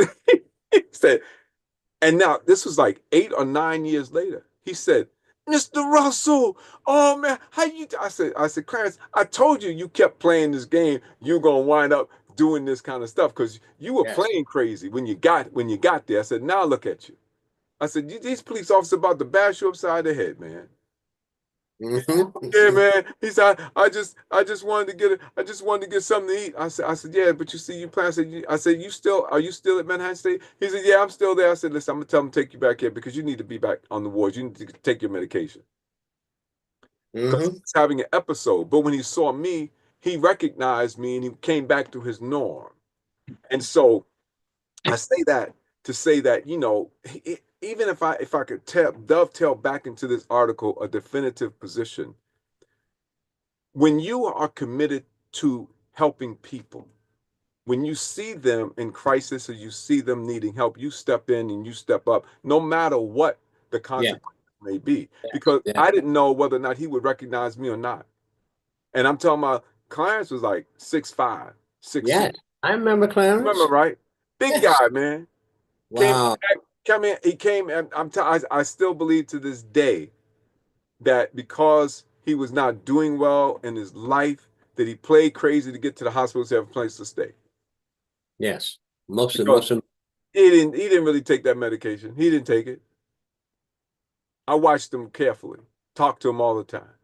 He said, and now this was like 8 or 9 years later. He said, "Mr. Russell, oh man, how you?" I said, "Clarence, I told you kept playing this game. You're gonna wind up doing this kind of stuff because you were playing crazy when you got there." I said, "Now look at you." I said, "These police officers about to bash you upside the head, man." Yeah, man. He said, I just wanted to get something to eat." I said, "Yeah, but you see, you plan." I said, are you still at Manhattan State?" He said, "Yeah, I'm still there." I said, "Listen, I'm gonna tell them to take you back here because you need to be back on the wards. You need to take your medication." Because he's having an episode. But when he saw me, he recognized me and he came back to his norm. And so I say that to say that, even if I could dovetail back into this article a definitive position, when you are committed to helping people, when you see them in crisis or you see them needing help, you step in and you step up, no matter what the consequences may be. Because I didn't know whether or not he would recognize me or not. And I'm talking about Clarence was like 6'5", 6'6". Yeah, I remember Clarence. Remember, right? Big guy, man. Wow. Came in, he came, and I still believe to this day that because he was not doing well in his life, that he played crazy to get to the hospital to have a place to stay. Yes. Most of he didn't really take that medication. He didn't take it. I watched him carefully, talked to him all the time.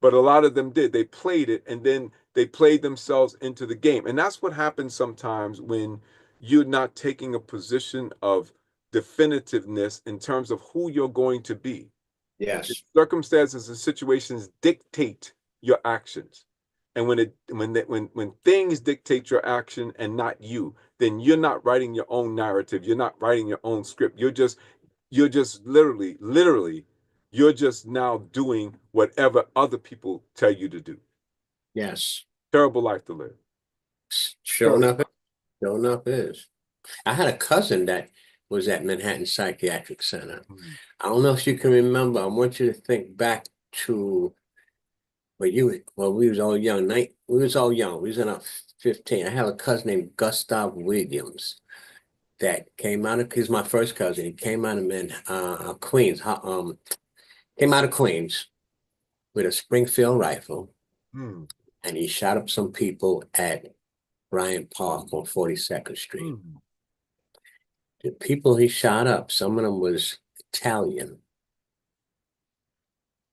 But a lot of them did. They played it and then they played themselves into the game. And that's what happens sometimes when you're not taking a position of definitiveness in terms of who you're going to be. Yes. Circumstances and situations dictate your actions. And when things dictate your action and not you, then you're not writing your own narrative. You're not writing your own script. You're just literally, you're just now doing whatever other people tell you to do. Yes. Terrible life to live. Sure enough is. I had a cousin that was at Manhattan Psychiatric Center. I don't know if you can remember. I want you to think back to we was all young. We was all young. We was in our 15. I have a cousin named Gustav Williams that came out of, he's my first cousin. He came out of Queens. Came out of Queens with a Springfield rifle, Mm. and he shot up some people at Bryant Park on 42nd Street. Mm. The people he shot up, some of them was Italian.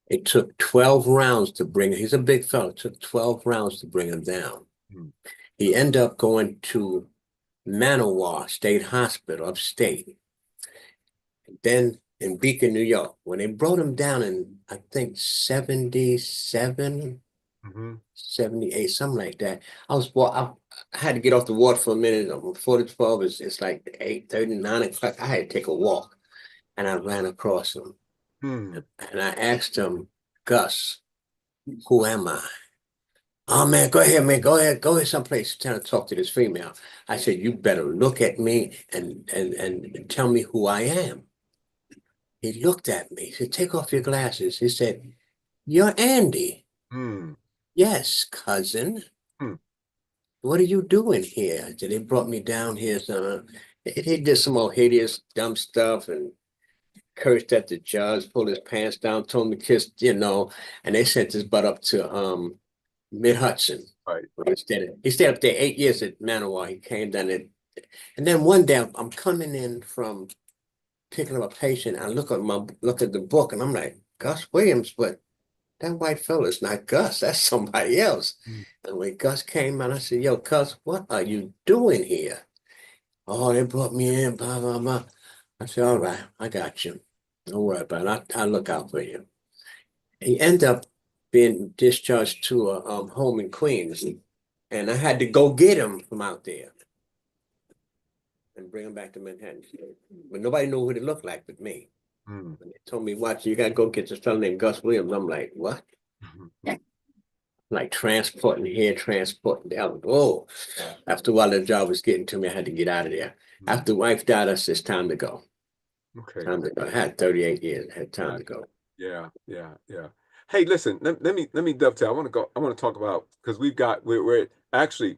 It took 12 rounds to bring him. He's a big fellow. It took 12 rounds to bring him down. Mm. He ended up going to Manawar State Hospital upstate. Then in Beacon, New York, when they brought him down in, I think, 77, Mm-hmm. 78, something like that. I had to get off the ward for a minute. 4 to 12 it's like 8:30, 9 o'clock. I had to take a walk, and I ran across him. Mm. And I asked him, Gus, who am I? Oh man, go ahead, man. Go ahead someplace trying to talk to this female. I said, you better look at me and tell me who I am. He looked at me. He said, take off your glasses. He said, you're Andy. Mm. Yes, cousin. Mm. What are you doing here? I said, they brought me down here. So he did some more hideous, dumb stuff and cursed at the judge, pulled his pants down, told me to kiss, and they sent his butt up to Mid-Hudson. Right. He stayed up there 8 years at Manawar. He came down there. And then one day I'm coming in from picking up a patient. I look at the book and I'm like, Gus Williams, but that white fella's not Gus. That's somebody else. Mm. And when Gus came out, I said, yo, Gus, what are you doing here? Oh, they brought me in, blah, blah, blah. I said, all right, I got you. Don't worry about it. I'll look out for you. He ended up being discharged to a home in Queens. And I had to go get him from out there and bring him back to Manhattan. But nobody knew what he looked like but me. Mm. When they told me, watch, you got to go get this fellow named Gus Williams. I'm like, what? Like transporting here, transporting there. Whoa. After a while, the job was getting to me. I had to get out of there. After the wife died, I said, it's time to go. Okay. Time to go. I had 38 years. I had time to go. Yeah. Hey, listen, let me dovetail. I want to talk about, because we're actually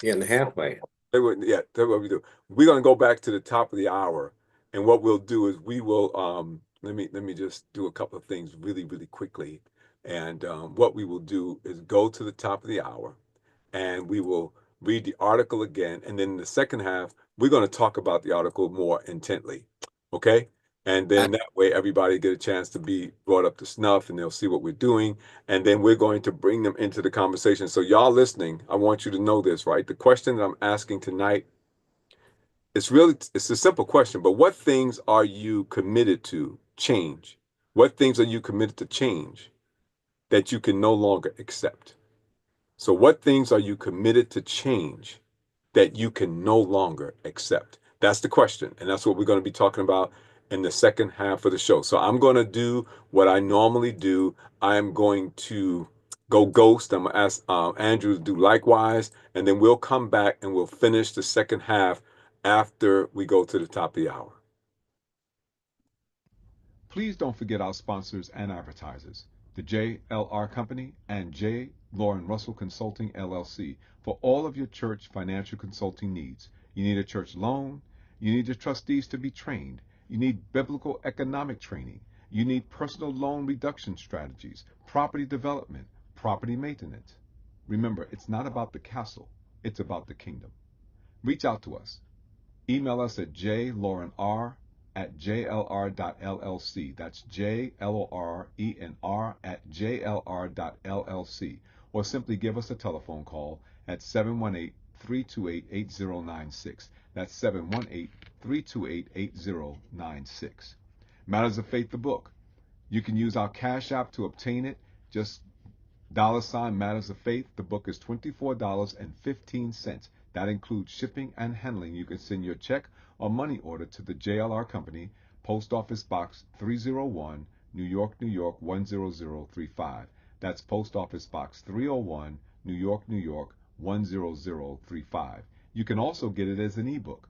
In the halfway. that's what we do. We're gonna go back to the top of the hour, and what we'll do is we will let me just do a couple of things really, really quickly. And what we will do is go to the top of the hour, and we will read the article again, and then in the second half, we're going to talk about the article more intently. Okay? And then that way everybody get a chance to be brought up to snuff, and they'll see what we're doing. And then we're going to bring them into the conversation. So y'all listening, I want you to know this, right? The question that I'm asking tonight, it's a simple question, but what things are you committed to change? What things are you committed to change that you can no longer accept? So what things are you committed to change that you can no longer accept? That's the question. And that's what we're going to be talking about in the second half of the show. So I'm going to do what I normally do. I'm going to go ghost. I'm going to ask Andrew to do likewise. And then we'll come back and we'll finish the second half after we go to the top of the hour. Please don't forget our sponsors and advertisers, the JLR Company and J. Lauren Russell Consulting, LLC, for all of your church financial consulting needs. You need a church loan. You need your trustees to be trained. You need biblical economic training. You need personal loan reduction strategies, property development, property maintenance. Remember, it's not about the castle. It's about the kingdom. Reach out to us. Email us at jlaurenr@jlr.llc. That's JLORENR@jlr.llc. Or simply give us a telephone call at 718-328-8096. That's 718-328-8096. Matters of Faith, the book. You can use our Cash App to obtain it. Just $ Matters of Faith. The book is $24.15. That includes shipping and handling. You can send your check or money order to the JLR Company, Post Office Box 301, New York, New York 10035. That's Post Office Box 301, New York, New York 10035. You can also get it as an ebook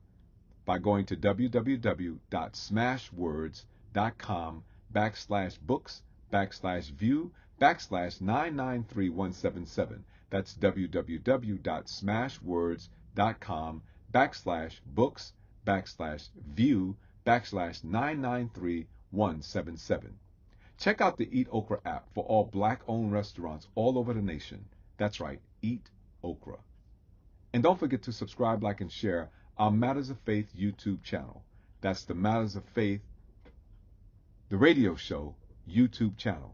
by going to www.smashwords.com/books/view/993177. That's www.smashwords.com/books/view/993177. Check out the Eat Okra app for all black-owned restaurants all over the nation. That's right, Eat Okra. And don't forget to subscribe, like, and share our Matters of Faith YouTube channel. That's the Matters of Faith, the radio show, YouTube channel.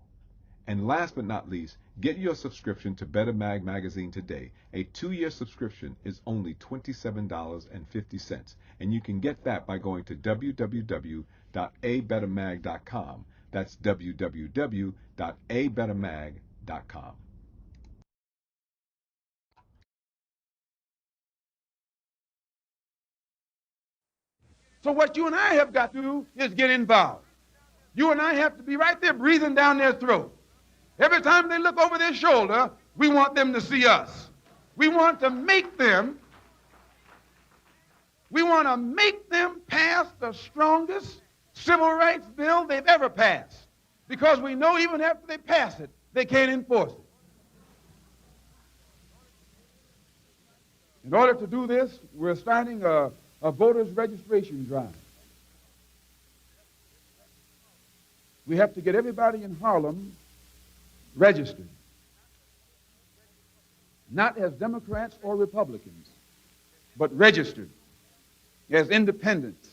And last but not least, get your subscription to Better Mag magazine today. A 2-year subscription is only $27.50, and you can get that by going to www.abettermag.com. That's www.abettermag.com. So what you and I have got to do is get involved. You and I have to be right there breathing down their throat. Every time they look over their shoulder, we want them to see us. We want to make them pass the strongest civil rights bill they've ever passed. Because we know even after they pass it, they can't enforce it. In order to do this, we're starting a voters registration drive. We have to get everybody in Harlem registered, not as Democrats or Republicans, but registered as independents.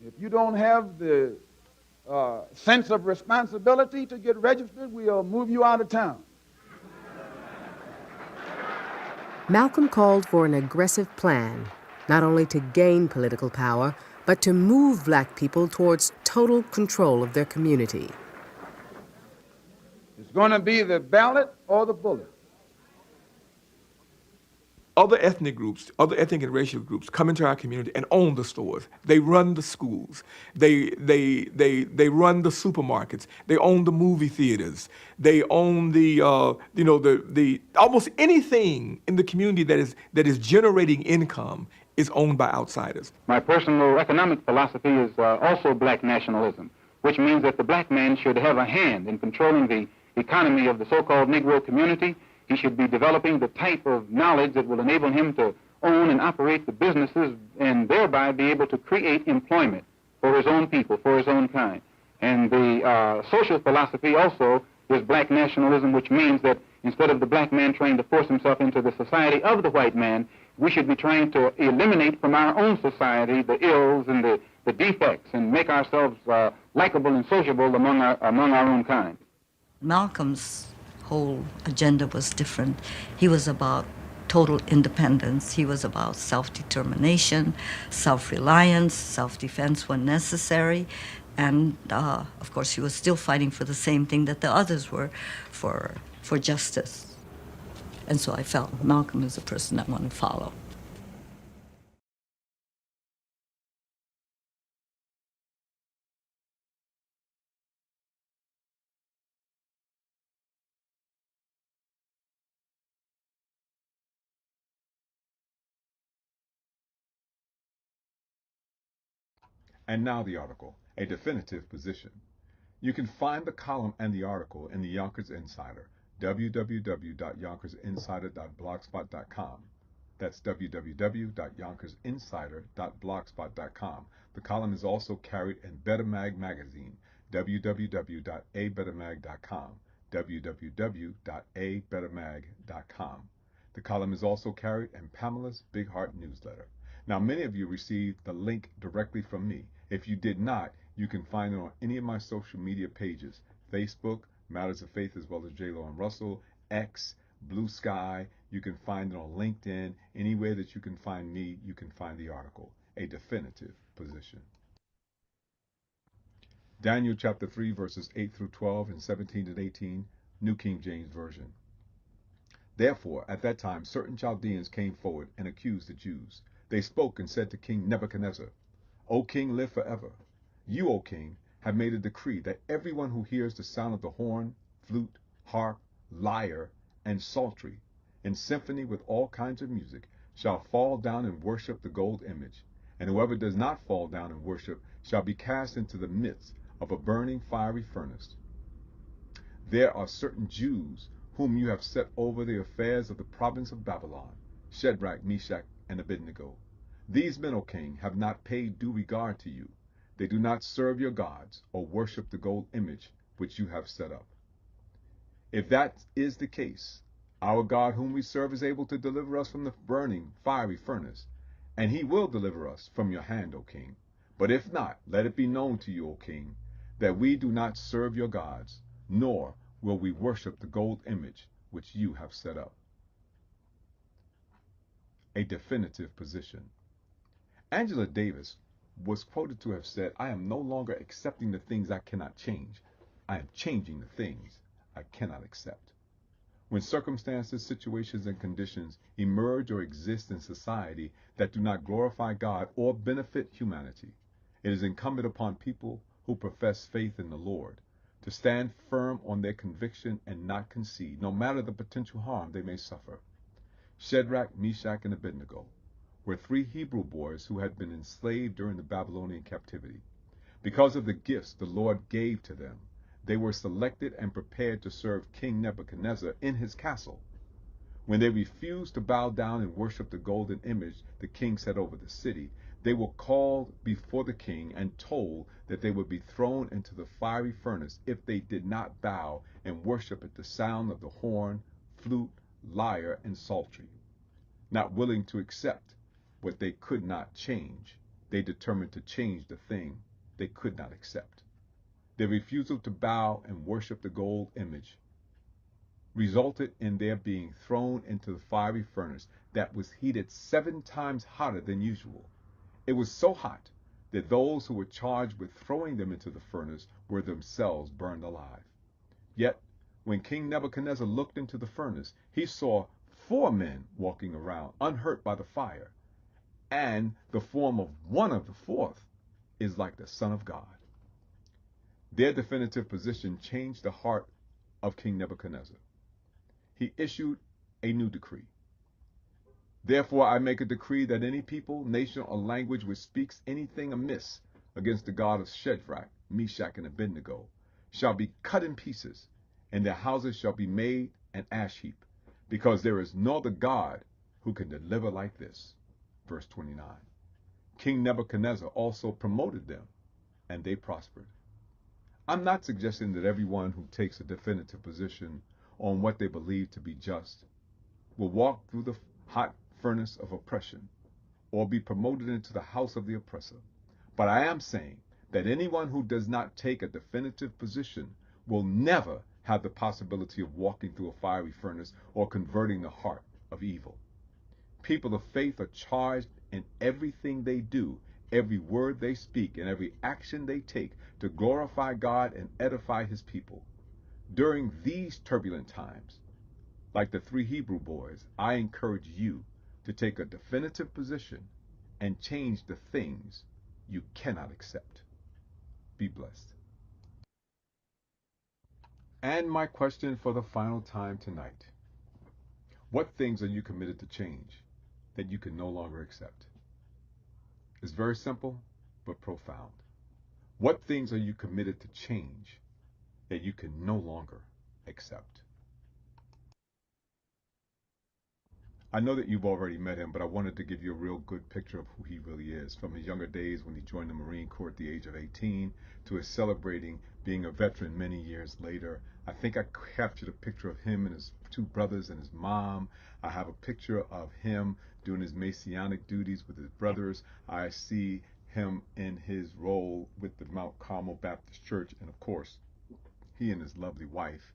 If you don't have the sense of responsibility to get registered, we'll move you out of town. Malcolm called for an aggressive plan, not only to gain political power, but to move black people towards total control of their community. It's going to be the ballot or the bullet. Other ethnic groups, other ethnic and racial groups come into our community and own the stores. They run the schools. They run the supermarkets. They own the movie theaters. They own the almost anything in the community that is generating income is owned by outsiders. My personal economic philosophy is also black nationalism, which means that the black man should have a hand in controlling the economy of the so-called Negro community. He should be developing the type of knowledge that will enable him to own and operate the businesses and thereby be able to create employment for his own people, for his own kind. And the social philosophy also is black nationalism, which means that instead of the black man trying to force himself into the society of the white man, we should be trying to eliminate from our own society the ills and the defects and make ourselves likable and sociable among our own kind. Malcolm's whole agenda was different. He was about total independence. He was about self-determination, self-reliance, self-defense when necessary. And, of course, he was still fighting for the same thing that the others were, for justice. And so I felt Malcolm is a person I want to follow. And now the article, a definitive position. You can find the column and the article in the Yonkers Insider, www.yonkersinsider.blogspot.com. That's www.yonkersinsider.blogspot.com. The column is also carried in Better Mag magazine, www.abettermag.com, www.abettermag.com. The column is also carried in Pamela's Big Heart newsletter. Now, many of you received the link directly from me. If you did not, you can find it on any of my social media pages, Facebook, Matters of Faith, as well as J.Lo and Russell, X, Blue Sky. You can find it on LinkedIn. Anywhere that you can find me, you can find the article, a definitive position. Daniel chapter 3, verses 8 through 12 and 17 and 18, New King James Version. Therefore, at that time, certain Chaldeans came forward and accused the Jews. They spoke and said to King Nebuchadnezzar, O king, live forever. You, O king, have made a decree that everyone who hears the sound of the horn, flute, harp, lyre, and psaltery, in symphony with all kinds of music, shall fall down and worship the gold image, and whoever does not fall down and worship shall be cast into the midst of a burning fiery furnace. There are certain Jews whom you have set over the affairs of the province of Babylon, Shadrach, Meshach, and Abednego. These men, O king, have not paid due regard to you. They do not serve your gods or worship the gold image which you have set up. If that is the case, our God whom we serve is able to deliver us from the burning fiery furnace, and he will deliver us from your hand, O king. But if not, let it be known to you, O king, that we do not serve your gods, nor will we worship the gold image which you have set up. A definitive position. Angela Davis was quoted to have said, "I am no longer accepting the things I cannot change. I am changing the things I cannot accept." When circumstances, situations, and conditions emerge or exist in society that do not glorify God or benefit humanity, it is incumbent upon people who profess faith in the Lord to stand firm on their conviction and not concede, no matter the potential harm they may suffer. Shadrach, Meshach, and Abednego were 3 Hebrew boys who had been enslaved during the Babylonian captivity. Because of the gifts the Lord gave to them, they were selected and prepared to serve King Nebuchadnezzar in his castle. When they refused to bow down and worship the golden image the king set over the city, they were called before the king and told that they would be thrown into the fiery furnace if they did not bow and worship at the sound of the horn, flute, lyre, and psaltery. Not willing to accept what they could not change, they determined to change the thing they could not accept. Their refusal to bow and worship the gold image resulted in their being thrown into the fiery furnace that was heated 7 times hotter than usual. It was so hot that those who were charged with throwing them into the furnace were themselves burned alive. Yet, when King Nebuchadnezzar looked into the furnace, he saw 4 men walking around, unhurt by the fire, and the form of one of the 4th is like the Son of God. Their definitive position changed the heart of King Nebuchadnezzar. He issued a new decree. "Therefore I make a decree that any people, nation, or language which speaks anything amiss against the God of Shadrach, Meshach, and Abednego shall be cut in pieces, and their houses shall be made an ash heap, because there is no other God who can deliver like this." Verse 29. King Nebuchadnezzar also promoted them, and they prospered. I'm not suggesting that everyone who takes a definitive position on what they believe to be just will walk through the hot furnace of oppression or be promoted into the house of the oppressor. But I am saying that anyone who does not take a definitive position will never have the possibility of walking through a fiery furnace or converting the heart of evil. People of faith are charged in everything they do, every word they speak, and every action they take to glorify God and edify his people. During these turbulent times, like the 3 Hebrew boys, I encourage you to take a definitive position and change the things you cannot accept. Be blessed. And my question for the final time tonight: what things are you committed to change that you can no longer accept? It's very simple, but profound. What things are you committed to change that you can no longer accept? I know that you've already met him, but I wanted to give you a real good picture of who he really is. From his younger days when he joined the Marine Corps at the age of 18 to his celebrating being a veteran many years later. I think I captured a picture of him and his 2 brothers and his mom. I have a picture of him doing his Messianic duties with his brothers. I see him in his role with the Mount Carmel Baptist Church, and of course, he and his lovely wife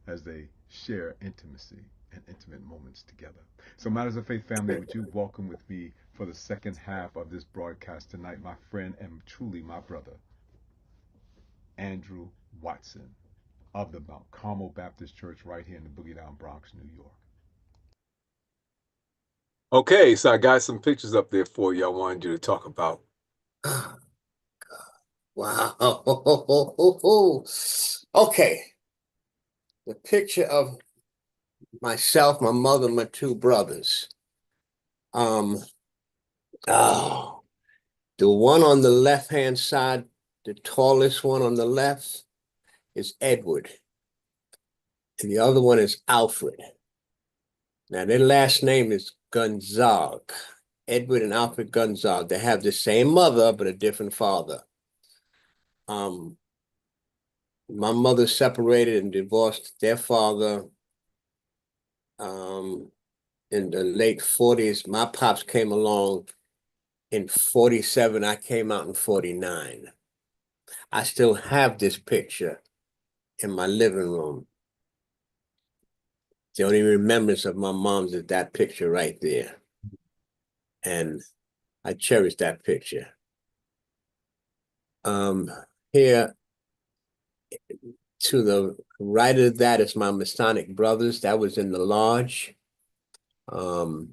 as they share intimacy and intimate moments together. So, Matters of Faith family, would you welcome with me for the second half of this broadcast tonight my friend and truly my brother, Andrew Watson of the Mount Carmel Baptist Church right here in the Boogie Down Bronx, New York. Okay, so I got some pictures up there for you I wanted you to talk about. Wow. Okay. The picture of myself, my mother, my 2 brothers. The one on the left-hand side, the tallest one on the left, is Edward. And the other one is Alfred. Now, their last name is Gonzalez. Edward and Alfred Gonzalez. They have the same mother, but a different father. My mother separated and divorced their father in the late 40s. My pops came along in 47. I came out in 49. I still have this picture in my living room. The only remembrance of my mom's is that picture right there. And I cherish that picture. Here to the right of that is my Masonic brothers. That was in the lodge. The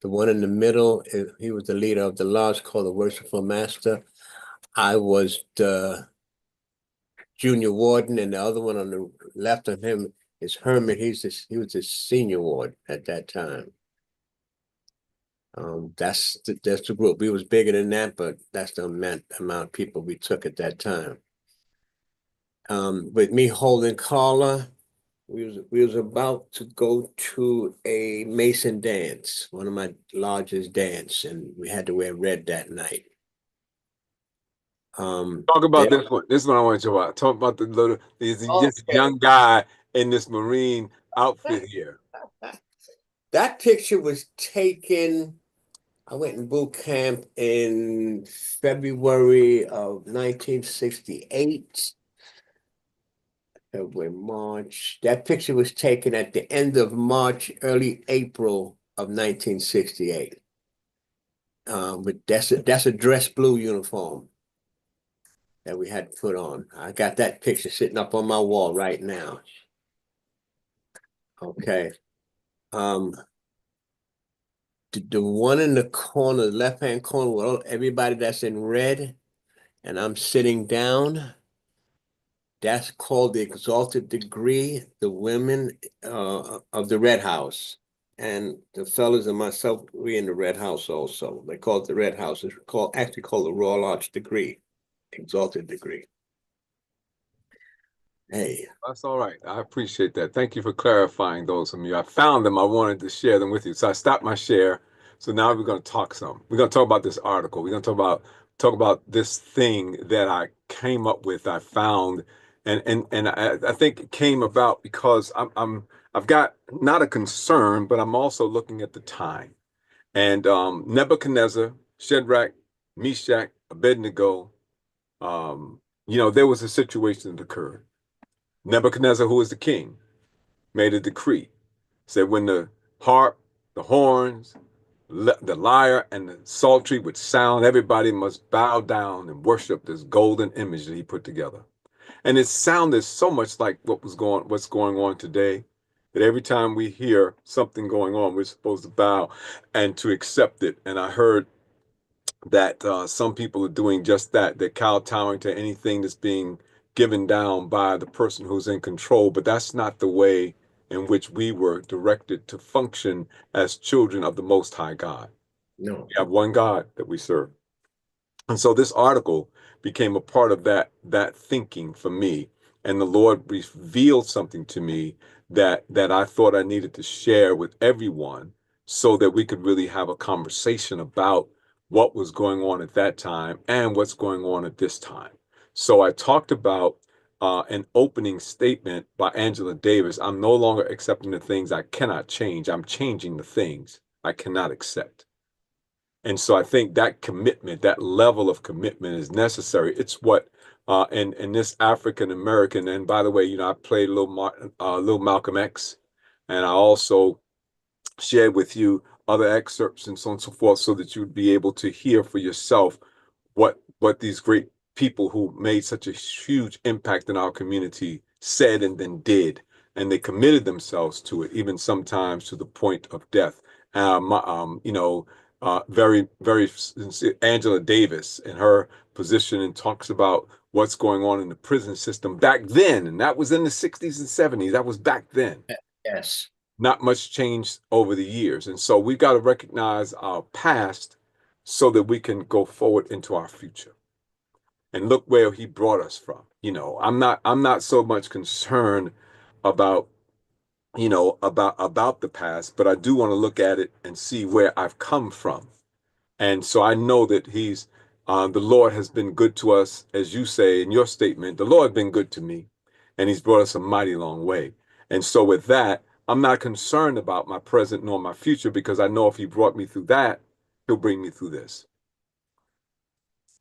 one in the middle, he was the leader of the lodge called the Worshipful Master. I was the junior warden, and the other one on the left of him is Hermit. He was the senior warden at that time. That's the group. We was bigger than that, but that's the amount of people we took at that time. With me holding Carla, we was about to go to a Mason dance, one of my largest dance, and we had to wear red that night. Talk about this one. This one I want to talk about. Talk about this young guy in this Marine outfit here. That picture was taken. I went in boot camp in February of 1968. February, March. That picture was taken at the end of March, early April of 1968. But that's a dress blue uniform that we had put on. I got that picture sitting up on my wall right now. Okay. The one in the corner, the left-hand corner, with everybody that's in red, and I'm sitting down, that's called the exalted degree, the women of the Red House. And the fellas and myself, we in the Red House also. They call it the Red House. It's actually called the Royal Arch degree, exalted degree. Hey. That's all right. I appreciate that. Thank you for clarifying those from you. I found them. I wanted to share them with you. So I stopped my share. So now we're going to talk some. We're going to talk about this article. We're going to talk about this thing that I came up with, I found. And I think it came about because I've got not a concern, but I'm also looking at the time. And Nebuchadnezzar, Shadrach, Meshach, Abednego, there was a situation that occurred. Nebuchadnezzar, who was the king, made a decree, said when the harp, the horns, the lyre, and the psaltery would sound, everybody must bow down and worship this golden image that he put together. And it sounded so much like what's going on today, that every time we hear something going on, we're supposed to bow and to accept it. And I heard that some people are doing just that. They're kowtowing to anything that's being given down by the person who's in control, but that's not the way in which we were directed to function as children of the Most High God. No. We have one God that we serve. And so this article became a part of that thinking for me. And the Lord revealed something to me that I thought I needed to share with everyone so that we could really have a conversation about what was going on at that time and what's going on at this time. So I talked about an opening statement by Angela Davis. I'm no longer accepting the things I cannot change. I'm changing the things I cannot accept. And so I think that commitment, that level of commitment is necessary. It's what in this African American, and by the way, I played little Malcolm X, and I also shared with you other excerpts and so on and so forth, so that you'd be able to hear for yourself what these great people who made such a huge impact in our community said and then did, and they committed themselves to it, even sometimes to the point of death. Very, very sincere. Angela Davis and her position, and talks about what's going on in the prison system back then, and that was in the 60s and 70s. That was back then. Yes. Not much changed over the years, and so we've got to recognize our past so that we can go forward into our future. And look where he brought us from. I'm not so much concerned about about the past, but I do want to look at it and see where I've come from. And so I know that he's The Lord has been good to us, as you say in your statement. The Lord has been good to me, and He's brought us a mighty long way. And so with that, I'm not concerned about my present nor my future, because I know if He brought me through that, He'll bring me through this.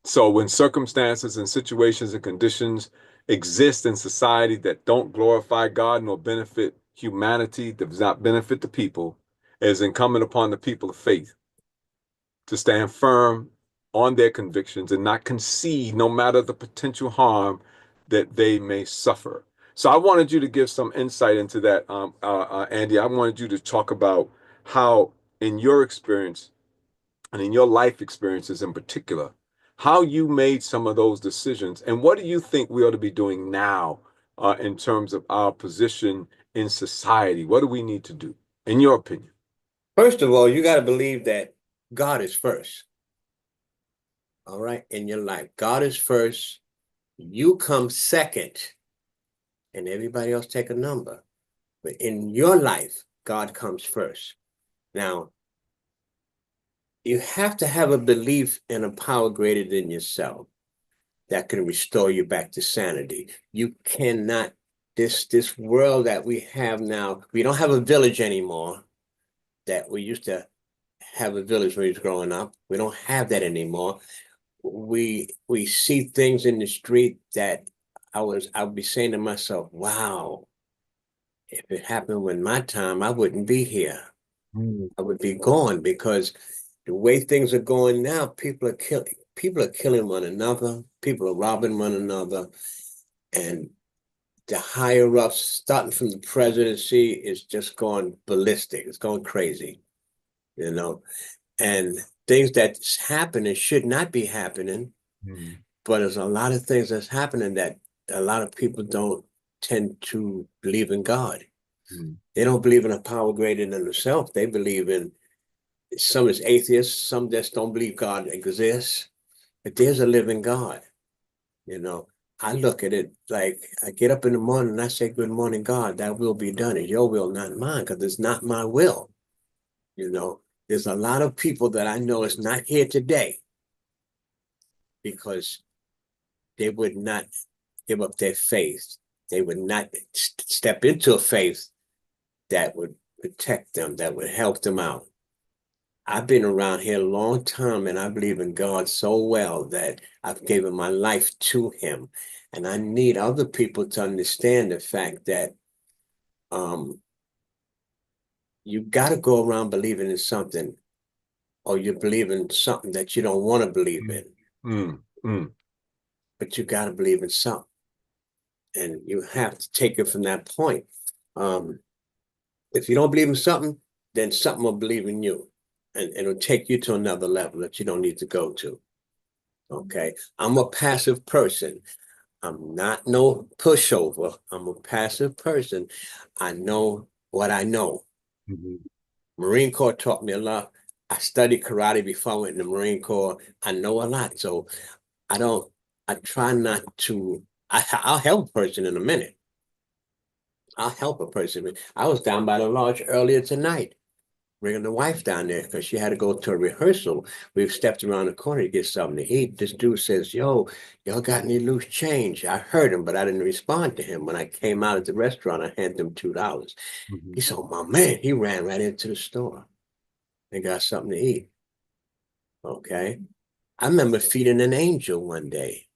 So when circumstances and situations and conditions exist in society that don't glorify God nor benefit humanity, does not benefit the people, it is incumbent upon the people of faith to stand firm on their convictions and not concede no matter the potential harm that they may suffer. So I wanted you to give some insight into that, Andy. I wanted you to talk about how, in your experience and in your life experiences in particular, how you made some of those decisions, and what do you think we ought to be doing now in terms of our position in society? What do we need to do, in your opinion? First of all, you got to believe that God is first. All right, in your life, God is first. You come second, and everybody else take a number. But in your life, God comes first. Now, you have to have a belief in a power greater than yourself that can restore you back to sanity. You cannot, this world that we have now, we don't have a village anymore that we used to have a village when we was growing up. We don't have that anymore. We see things in the street that I'll be saying to myself, wow, if it happened when my time, I wouldn't be here. I would be gone, because the way things are going now, people are killing one another, people are robbing one another, and the higher ups, starting from the presidency, is just going ballistic. It's going crazy, you know, and things that's happening should not be happening. But there's a lot of things that's happening that a lot of people don't tend to believe in God. They don't believe in a power greater than themselves. They believe in, some is atheists, some just don't believe God exists. But there's a living God. You know, I look at it like I get up in the morning and I say, good morning, God, thy will be done. It's your will, not mine, because it's not my will. You know, there's a lot of people that I know is not here today because they would not give up their faith. They would not step into a faith that would protect them, that would help them out. I've been around here a long time, and I believe in God so well that I've given my life to Him. And I need other people to understand the fact that you got to go around believing in something, or you believe in something that you don't want to believe in. But you got to believe in something. And you have to take it from that point. If you don't believe in something, then something will believe in you. And it'll take you to another level that you don't need to go to. Okay? I'm a passive person. I'm not no pushover. I'm a passive person. I know what I know. Marine Corps taught me a lot. I studied karate before I went in the Marine Corps. I know a lot. So I try not to, I'll help a person in a minute. I'll help a person. I was down by the lodge earlier tonight, bringing the wife down there because she had to go to a rehearsal. We've stepped around the corner to get something to eat. This dude says, yo, y'all got any loose change? I heard him, but I didn't respond to him. When I came out at the restaurant, I handed him $2. He said, oh, my man, he ran right into the store and got something to eat. Okay. I remember feeding an angel one day.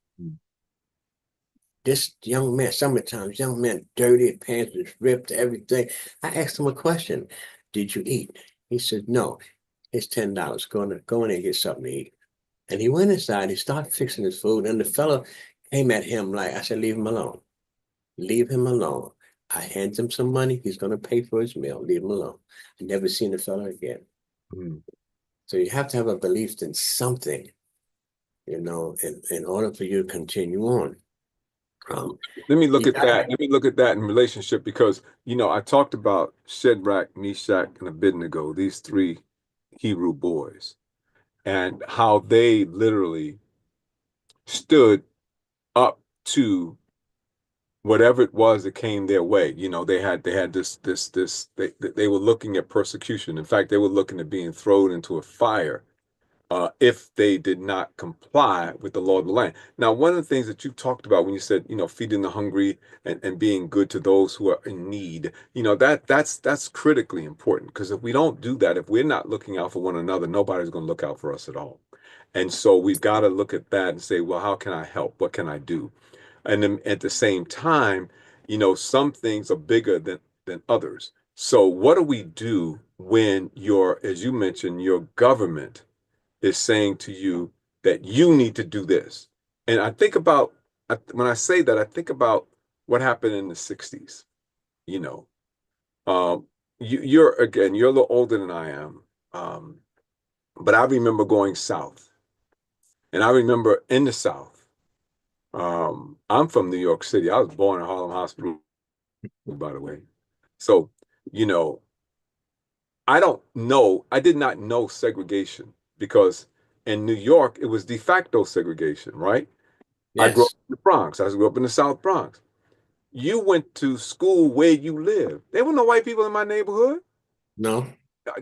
This young man, summertime, young man, dirty, pants was ripped, everything. I asked him a question. Did you eat? He said, no. It's $10. Go in and get something to eat. And he went inside, he started fixing his food, and the fellow came at him like, I said, leave him alone. Leave him alone. I hand him some money, he's going to pay for his meal. Leave him alone. I never seen the fellow again. So you have to have a belief in something, you know, in order for you to continue on. Let me look at that. Let me look at that in relationship, because, you know, I talked about Shadrach, Meshach, and Abednego, these three Hebrew boys, and how they literally stood up to whatever it was that came their way. You know, they had this they were looking at persecution. In fact, they were looking at being thrown into a fire if they did not comply with the law of the land. Now, one of the things that you talked about when you said, feeding the hungry and being good to those who are in need, that's critically important, because if we don't do that, if we're not looking out for one another, nobody's going to look out for us at all. And so we've got to look at that and say, well, how can I help? What can I do? And then at the same time, some things are bigger than others. So what do we do when as you mentioned, your government is saying to you that you need to do this? And I think about, when I say that, I think about what happened in the 60s. You're a little older than I am. But I remember going south, and I remember in the South, I'm from New York City. I was born in Harlem Hospital, by the way. So, you know, I did not know segregation, because in New York, it was de facto segregation, right? I grew up Yes. in the Bronx. I grew up in the South Bronx. You went to school where you lived. There were no white people in my neighborhood. No.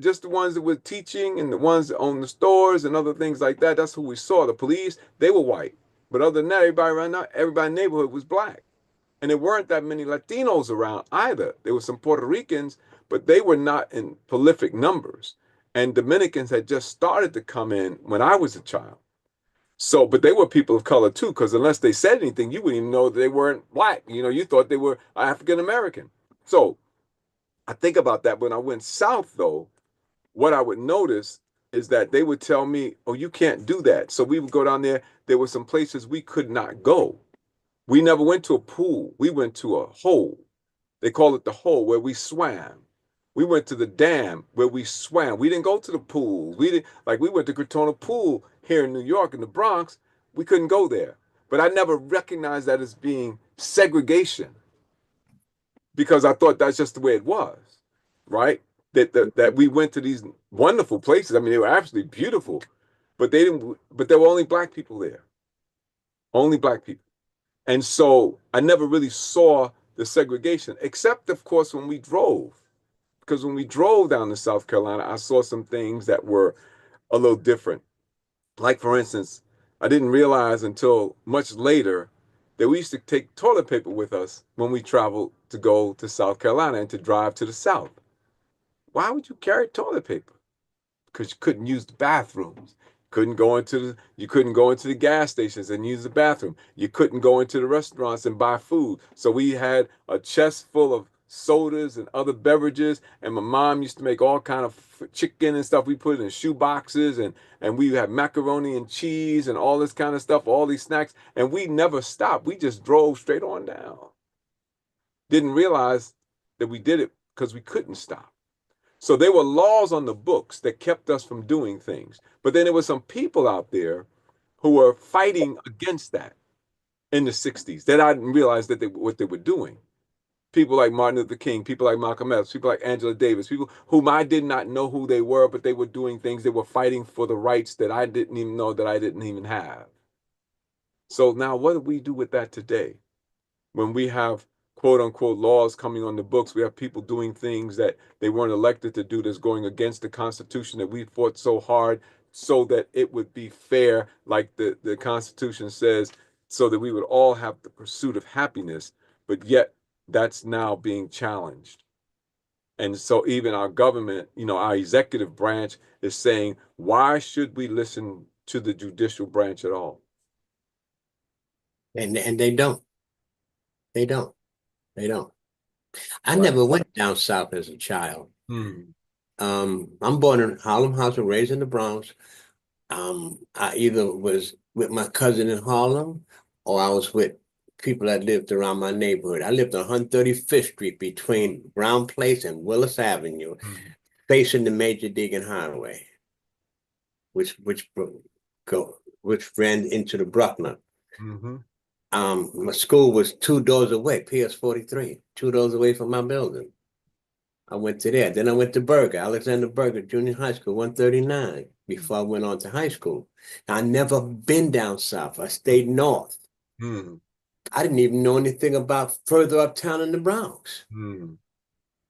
Just the ones that were teaching and the ones that owned the stores and other things like that. That's who we saw. The police, they were white. But other than that, everybody in the neighborhood was black. And there weren't that many Latinos around either. There were some Puerto Ricans, but they were not in prolific numbers. And Dominicans had just started to come in when I was a child. So, but they were people of color too, because unless they said anything, you wouldn't even know that they weren't black. You thought they were African American. So I think about that. When I went south, though, what I would notice is that they would tell me, oh, you can't do that. So we would go down there. There were some places we could not go. We never went to a pool. We went to a hole. They call it the hole, where we swam. We went to the dam where we swam. We didn't go to the pool. We went to Crotona Pool here in New York, in the Bronx. We couldn't go there. But I never recognized that as being segregation, because I thought that's just the way it was, right? That we went to these wonderful places. I mean, they were absolutely beautiful, but there were only black people there. Only black people. And so I never really saw the segregation, except, of course, when we drove. Because when we drove down to South Carolina, I saw some things that were a little different. Like, for instance, I didn't realize until much later that we used to take toilet paper with us when we traveled to go to South Carolina and to drive to the South. Why would you carry toilet paper? Because you couldn't use the bathrooms. You couldn't go into the gas stations and use the bathroom. You couldn't go into the restaurants and buy food. So we had a chest full of sodas and other beverages, and my mom used to make all kind of chicken and stuff. We put it in shoe boxes, and we had macaroni and cheese and all this kind of stuff, all these snacks, and we never stopped. We just drove straight on down. Didn't realize that we did it because we couldn't stop. So there were laws on the books that kept us from doing things. But then there were some people out there who were fighting against that in the 60s that I didn't realize what they were doing. People like Martin Luther King, people like Malcolm X, people like Angela Davis, people whom I did not know who they were, but they were doing things. They were fighting for the rights that I didn't even know that I didn't even have. So now what do we do with that today? When we have quote unquote laws coming on the books, we have people doing things that they weren't elected to do, that's going against the Constitution that we fought so hard so that it would be fair, like the Constitution says, so that we would all have the pursuit of happiness, but yet that's now being challenged. And so even our government, our executive branch is saying, why should we listen to the judicial branch at all? And they don't. They don't. They don't. I Right. never went down south as a child. I'm born in Harlem House and raised in the Bronx. I either was with my cousin in Harlem, or I was with people that lived around my neighborhood. I lived on 135th Street between Brown Place and Willis Avenue, facing the Major Deegan Highway, which ran into the Bruckner. My school was 2 doors away, PS 43, 2 doors away from my building. I went to there. Then I went to Berger, Alexander Berger Junior High School, 139, before I went on to high school. I never been down south. I stayed north. I didn't even know anything about further uptown in the Bronx.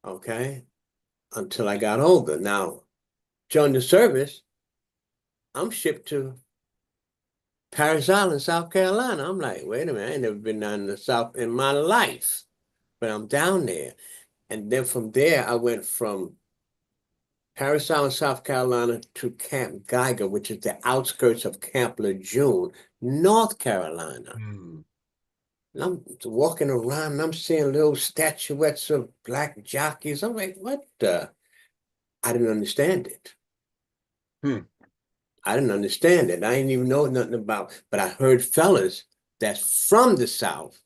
Okay, until I got older. Now, joined the service. I'm shipped to Paris Island, South Carolina. I'm like, wait a minute, I ain't never been down in the South in my life, but I'm down there. And then from there, I went from Paris Island, South Carolina to Camp Geiger, which is the outskirts of Camp Lejeune, North Carolina. Hmm. And I'm walking around and I'm seeing little statuettes of black jockeys. I'm like, what the? I didn't understand it. Hmm. I didn't understand it. I didn't even know nothing about, but I heard fellas that's from the South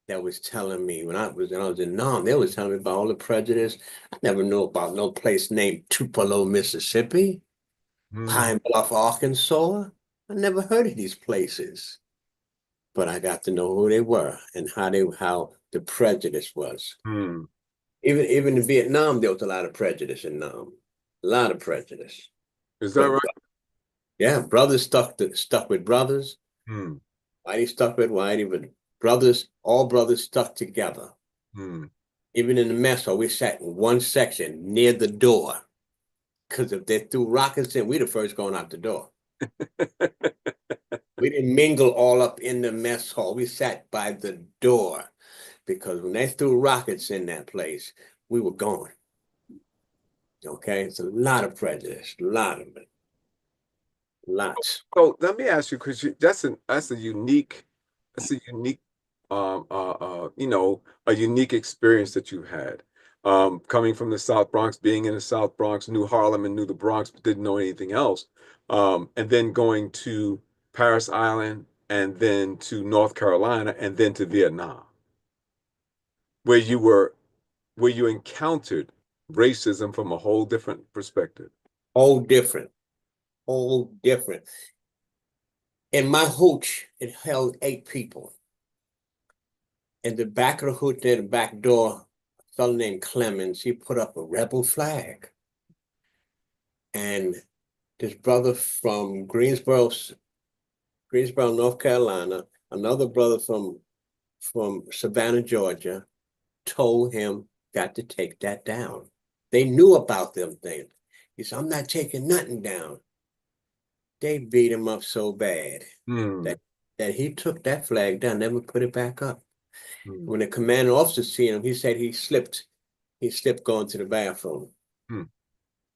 that was telling me when I was in Nam, they was telling me about all the prejudice. I never knew about no place named Tupelo, Mississippi, Pine Bluff, Arkansas. I never heard of these places. But I got to know who they were and how the prejudice was. Hmm. Even in Vietnam, there was a lot of prejudice in Nam. A lot of prejudice. Is that But, right? yeah, brothers stuck with brothers. Hmm. Whitey stuck with Whitey, but brothers, all brothers stuck together. Hmm. Even in the mess hall, we sat in one section near the door. Because if they threw rockets in, we the first going out the door. We didn't mingle all up in the mess hall. We sat by the door because when they threw rockets in that place, we were gone. Okay, it's a lot of prejudice, a lot of it, lots. So let me ask you, because that's a unique, a unique experience that you had. Coming from the South Bronx, being in the South Bronx, knew Harlem and knew the Bronx, but didn't know anything else. And then going to Paris Island, and then to North Carolina, and then to Vietnam, where you encountered racism from a whole different perspective. Whole different, whole different. In my hooch, it held 8 people. In the back of the hooch, near the back door, a fellow named Clemens, he put up a rebel flag. And this brother from Greensboro, North Carolina, another brother from Savannah, Georgia, told him, got to take that down. They knew about them things. He said, I'm not taking nothing down. They beat him up so bad that he took that flag down, never put it back up. When the commanding officer seen him, he said he slipped going to the bathroom.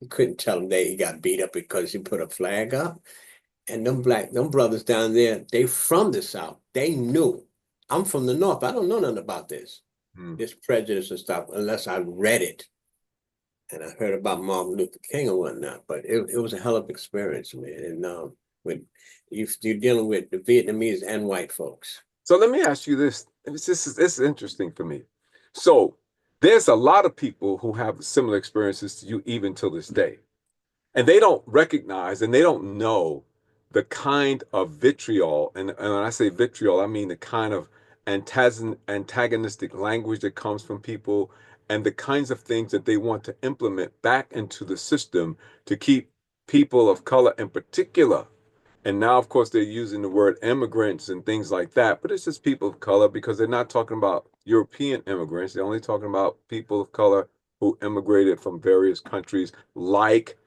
He couldn't tell him that he got beat up because he put a flag up. And them brothers down there, they from the South. They knew. I'm from the North. I don't know nothing about this. This prejudice and stuff, unless I read it. And I heard about Martin Luther King and whatnot. But it was a hell of an experience, man. And when you're dealing with the Vietnamese and white folks. So let me ask you this. This is interesting for me. So there's a lot of people who have similar experiences to you even till this day. And they don't recognize and they don't know the kind of vitriol. And when I say vitriol, I mean the kind of antagonistic language that comes from people and the kinds of things that they want to implement back into the system to keep people of color in particular. And now, of course, they're using the word immigrants and things like that, but it's just people of color because they're not talking about European immigrants. They're only talking about people of color who immigrated from various countries like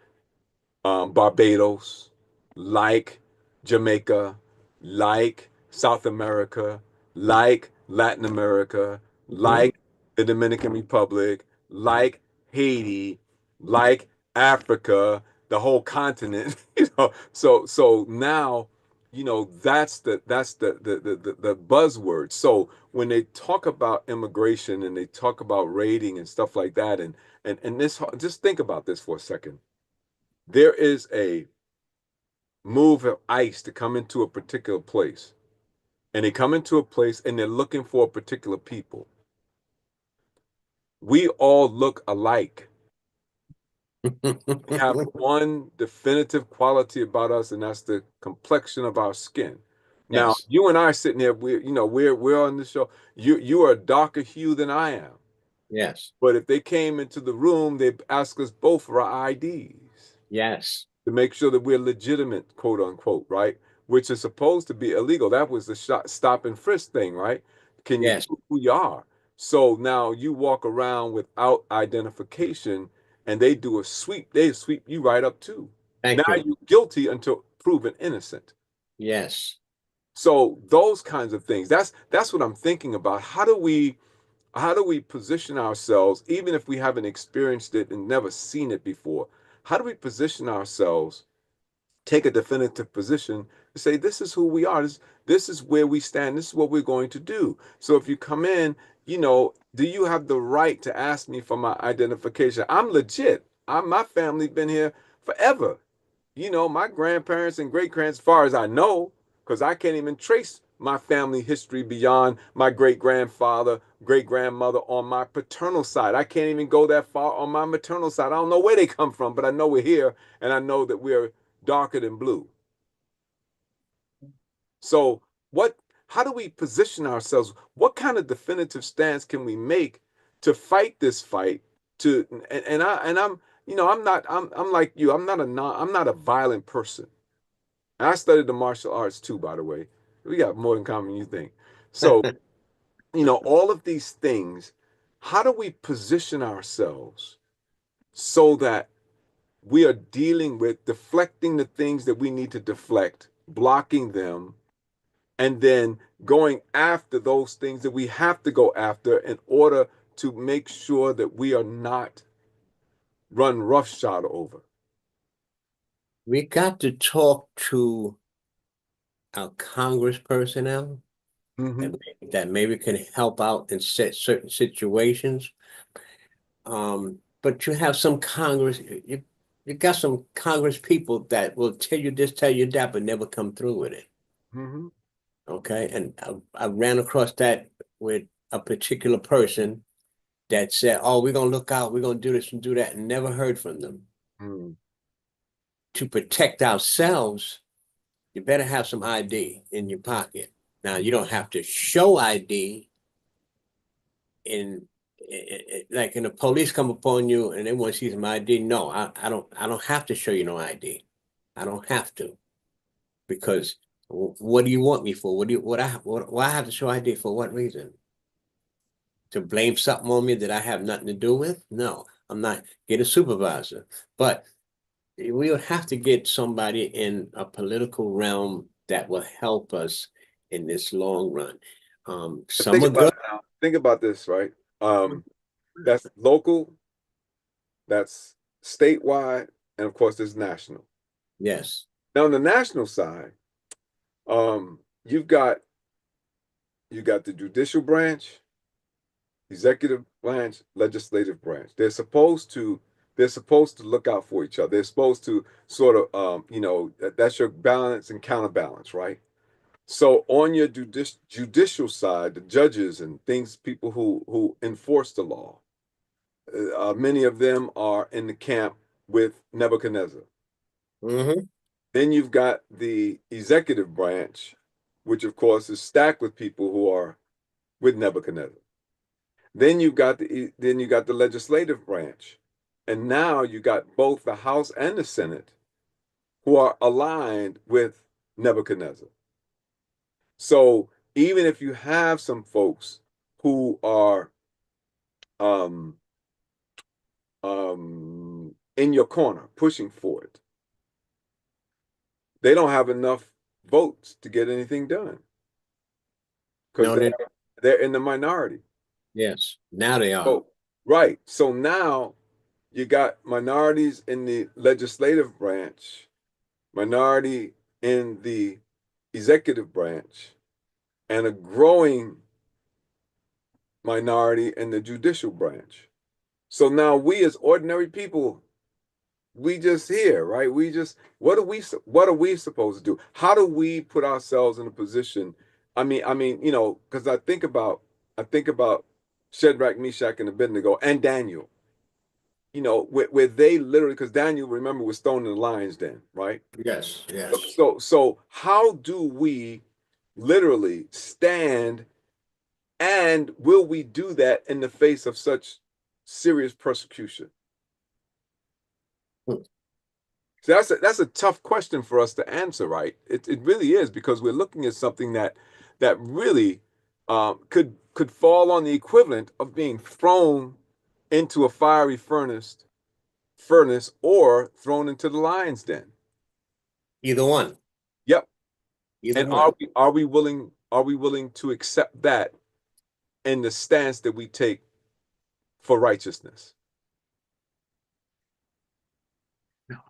Barbados, like Jamaica, like South America, like Latin America, like the Dominican Republic, like Haiti, like Africa, the whole continent. So now, that's the buzzword. So when they talk about immigration and they talk about raiding and stuff like that, and this, just think about this for a second. There is a move of ICE to come into a particular place, and they come into a place and they're looking for a particular people. We all look alike. We have one definitive quality about us, and that's the complexion of our skin. Now, Yes. you and I are sitting there, we're on the show. You are a darker hue than I am. Yes. But if they came into the room, they'd ask us both for our IDs. Yes. To make sure that we're legitimate, quote unquote, right? Which is supposed to be illegal. That was the stop and frisk thing, right? Can you prove who you are? So now you walk around without identification and they do a sweep. They sweep you right up too. Thank Now you. you're guilty until proven innocent. Yes. So those kinds of things, that's what I'm thinking about. How do we position ourselves, even if we haven't experienced it and never seen it before? How do we position ourselves, take a definitive position to say, this is who we are, this is where we stand, this is what we're going to do? So if you come in, do you have the right to ask me for my identification? I'm legit. My family been here forever. My grandparents and great grands, as far as I know, because I can't even trace my family history beyond my great grandfather, great grandmother on my paternal side. I can't even go that far on my maternal side. I don't know where they come from, but I know we're here, and I know that we're darker than blue. So how do we position ourselves? What kind of definitive stance can we make to fight this fight? I'm like you. I'm not a violent person. And I studied the martial arts too, by the way. We got more in common than you think. So, all of these things, how do we position ourselves so that we are dealing with deflecting the things that we need to deflect, blocking them, and then going after those things that we have to go after in order to make sure that we are not run roughshod over? We got to talk to our Congress personnel Mm-hmm. that maybe can help out in certain situations. But you have some Congress, you got some Congress people that will tell you this, tell you that, but never come through with it. Mm-hmm. Okay. And I ran across that with a particular person that said, oh, we're going to look out, we're going to do this and do that, and never heard from them. Mm. To protect ourselves, you better have some ID in your pocket. Now, you don't have to show ID like in the police come upon you and they want to see some ID. No, I don't have to show you no ID. I don't have to, because what do you want me for? Why I have to show ID for? What reason? To blame something on me that I have nothing to do with? No, I'm not. Get a supervisor. But we would have to get somebody in a political realm that will help us in this long run. Some Think are about good. it now. Think about this, right? That's local, that's statewide, and of course, there's national. Yes. Now, on the national side, you've got the judicial branch, executive branch, legislative branch. They're supposed to look out for each other. They're supposed to sort of, that's your balance and counterbalance, right? So on your judicial side, the judges and things, people who enforce the law, many of them are in the camp with Nebuchadnezzar. Mm-hmm. Then you've got the executive branch, which of course is stacked with people who are with Nebuchadnezzar. Then you got the legislative branch, and now you got both the House and the Senate who are aligned with Nebuchadnezzar. So even if you have some folks who are in your corner pushing for it, they don't have enough votes to get anything done because No, they're in the minority. yes, now they are. Oh, right. So now you got minorities in the legislative branch, minority in the executive branch, and a growing minority in the judicial branch. So now we as ordinary people, we just here, right? We just what are we supposed to do? How do we put ourselves in a position? I mean, because I think about Shadrach, Meshach, and Abednego, and Daniel. Where they literally, because Daniel, remember, was thrown in the lion's den, right? Yes, yes. So how do we literally stand, and will we do that in the face of such serious persecution? So that's a tough question for us to answer, right? It really is, because we're looking at something that really could fall on the equivalent of being thrown into a fiery furnace or thrown into the lion's den. Either one. Yep. Either And one. are we willing to accept that in the stance that we take for righteousness?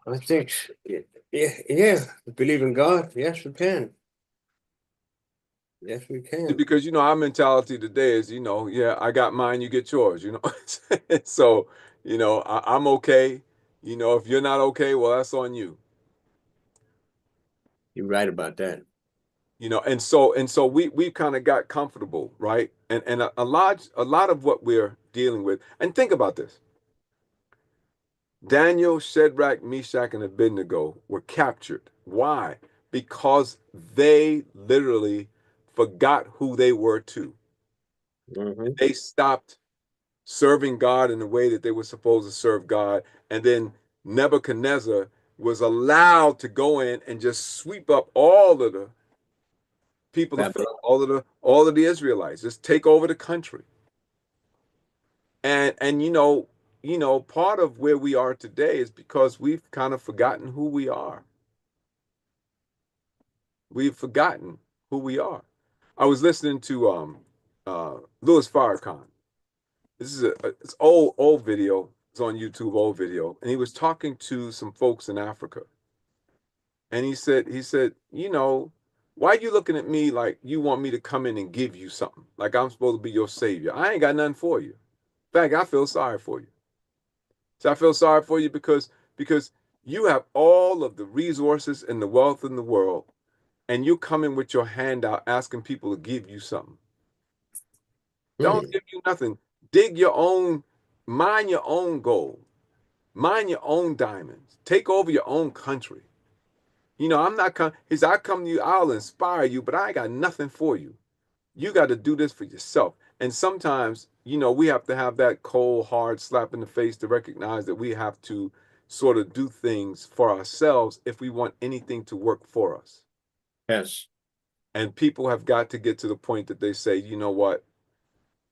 I think, yeah. Believe in God. Yes, we can. Yes, we can. Because our mentality today is, yeah, I got mine, you get yours, So, I'm okay. If you're not okay, well, that's on you. You're right about that. And so we kind of got comfortable, right? And a lot of what we're dealing with, and think about this. Daniel, Shadrach, Meshach, and Abednego were captured. Why? Because they literally forgot who they were too. Mm-hmm. They stopped serving God in the way that they were supposed to serve God. And then Nebuchadnezzar was allowed to go in and just sweep up all of the people of faith, all of the Israelites, just take over the country. And part of where we are today is because we've kind of forgotten who we are. We've forgotten who we are. I was listening to Louis Farrakhan. This is it's old video. It's on YouTube, old video, and he was talking to some folks in Africa. And he said, why are you looking at me like you want me to come in and give you something? Like I'm supposed to be your savior. I ain't got nothing for you. In fact, I feel sorry for you. So I feel sorry for you because you have all of the resources and the wealth in the world, and you come in with your hand out asking people to give you something. Don't give you nothing. Dig your own, mine your own gold, mine your own diamonds, take over your own country. I'm not coming. I come to you, I'll inspire you, but I ain't got nothing for you. You got to do this for yourself. And sometimes, we have to have that cold, hard slap in the face to recognize that we have to sort of do things for ourselves if we want anything to work for us. Yes. And people have got to get to the point that they say, you know what?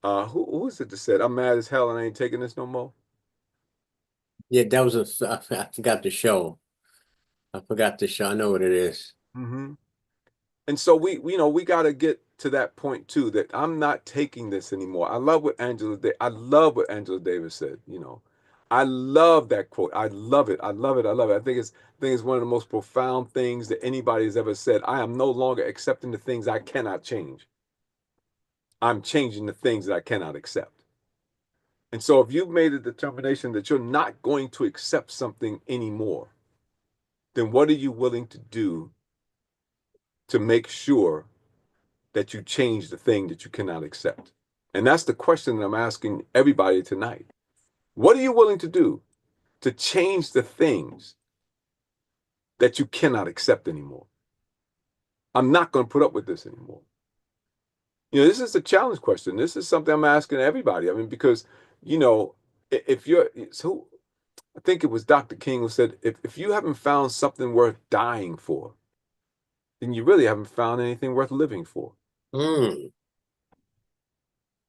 Who is it that said, I'm mad as hell and I ain't taking this no more? Yeah, that was I forgot the show. I forgot the show. I know what it is. Mm-hmm. And so we got to get to that point too, that I'm not taking this anymore. I love what Angela Davis said. I love that quote. I love it. I love it. I love it. I think it's one of the most profound things that anybody has ever said. I am no longer accepting the things I cannot change. I'm changing the things that I cannot accept. And so if you've made a determination that you're not going to accept something anymore, then what are you willing to do to make sure that you change the thing that you cannot accept? And that's the question that I'm asking everybody tonight. What are you willing to do to change the things that you cannot accept anymore? I'm not going to put up with this anymore. This is a challenge question. This is something I'm asking everybody. I mean, because, if you're, so I think it was Dr. King who said, if you haven't found something worth dying for, then you really haven't found anything worth living for.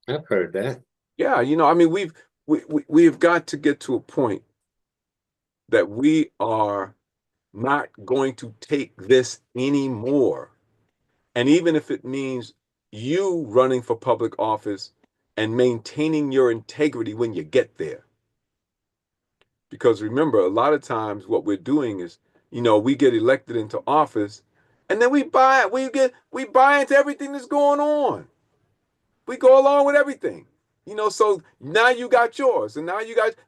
I've heard that. Yeah, I mean, we've got to get to a point that we are not going to take this anymore. And even if it means you running for public office and maintaining your integrity when you get there. Because remember, a lot of times what we're doing is, we get elected into office and then we buy into everything that's going on. We go along with everything. So now you got yours, and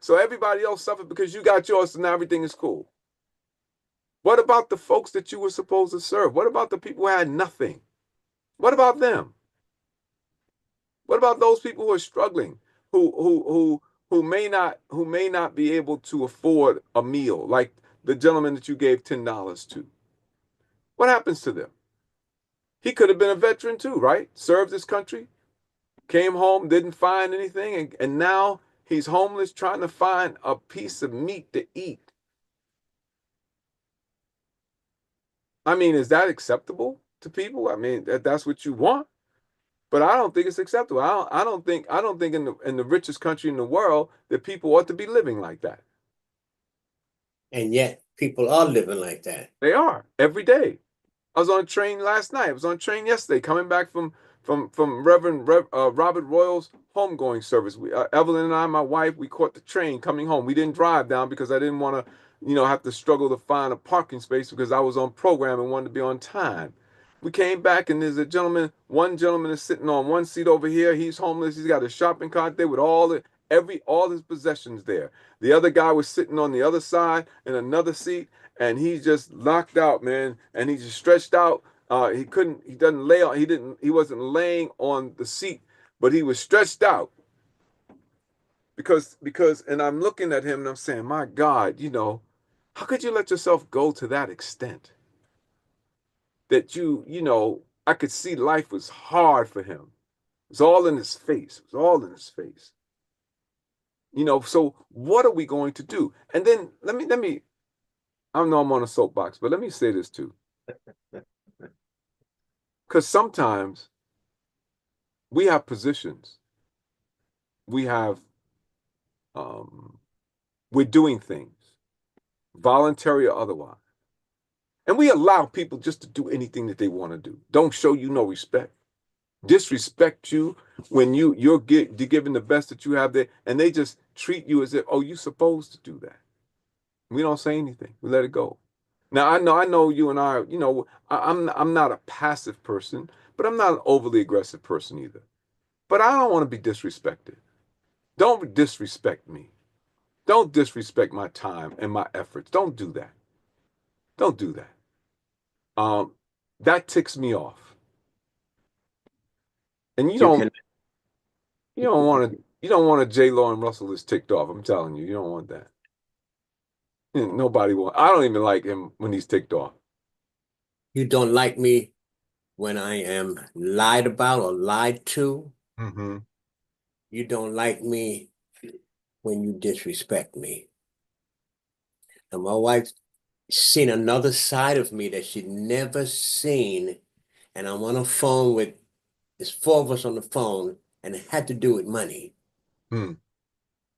so everybody else suffered because you got yours, so now everything is cool. What about the folks that you were supposed to serve? What about the people who had nothing? What about them? What about those people who are struggling, who may not be able to afford a meal, like the gentleman that you gave $10 to? What happens to them? He could have been a veteran too, right? Served his country, came home, didn't find anything, and now he's homeless trying to find a piece of meat to eat. I mean, is that acceptable to people? I mean, that's what you want, but I don't think it's acceptable. I don't think in the richest country in the world that people ought to be living like that. And yet people are living like that. They are every day. I was on a train last night. I was on a train yesterday, coming back from Robert Royal's homegoing service. Evelyn and I, my wife, we caught the train coming home. We didn't drive down because I didn't want to, have to struggle to find a parking space because I was on program and wanted to be on time. We came back and there's one gentleman is sitting on one seat over here. He's homeless. He's got a shopping cart there with all his possessions there. The other guy was sitting on the other side in another seat, and he's just knocked out, man. And he just stretched out. He wasn't laying on the seat, but he was stretched out because, and I'm looking at him and I'm saying, my God, how could you let yourself go to that extent? That I could see life was hard for him. It was all in his face. So what are we going to do? And then let me, I know I'm on a soapbox, but let me say this too. Because sometimes we have positions. We have, we're doing things, voluntary or otherwise. And we allow people just to do anything that they want to do. Don't show you no respect. Disrespect you when you're giving the best that you have there, and they just treat you as if, oh, you're supposed to do that. We don't say anything. We let it go. Now I know you and I, I'm not a passive person, but I'm not an overly aggressive person either. But I don't want to be disrespected. Don't disrespect me. Don't disrespect my time and my efforts. Don't do that. Don't do that. That ticks me off. And you don't want to J-Lo and Russell is ticked off. I'm telling you, you don't want that. Nobody wants. I don't even like him when he's ticked off. You don't like me when I am lied about or lied to. Mm-hmm. You don't like me when you disrespect me. And my wife's seen another side of me that she'd never seen. And I'm on the phone there's 4 of us on the phone, and it had to do with money. Mm.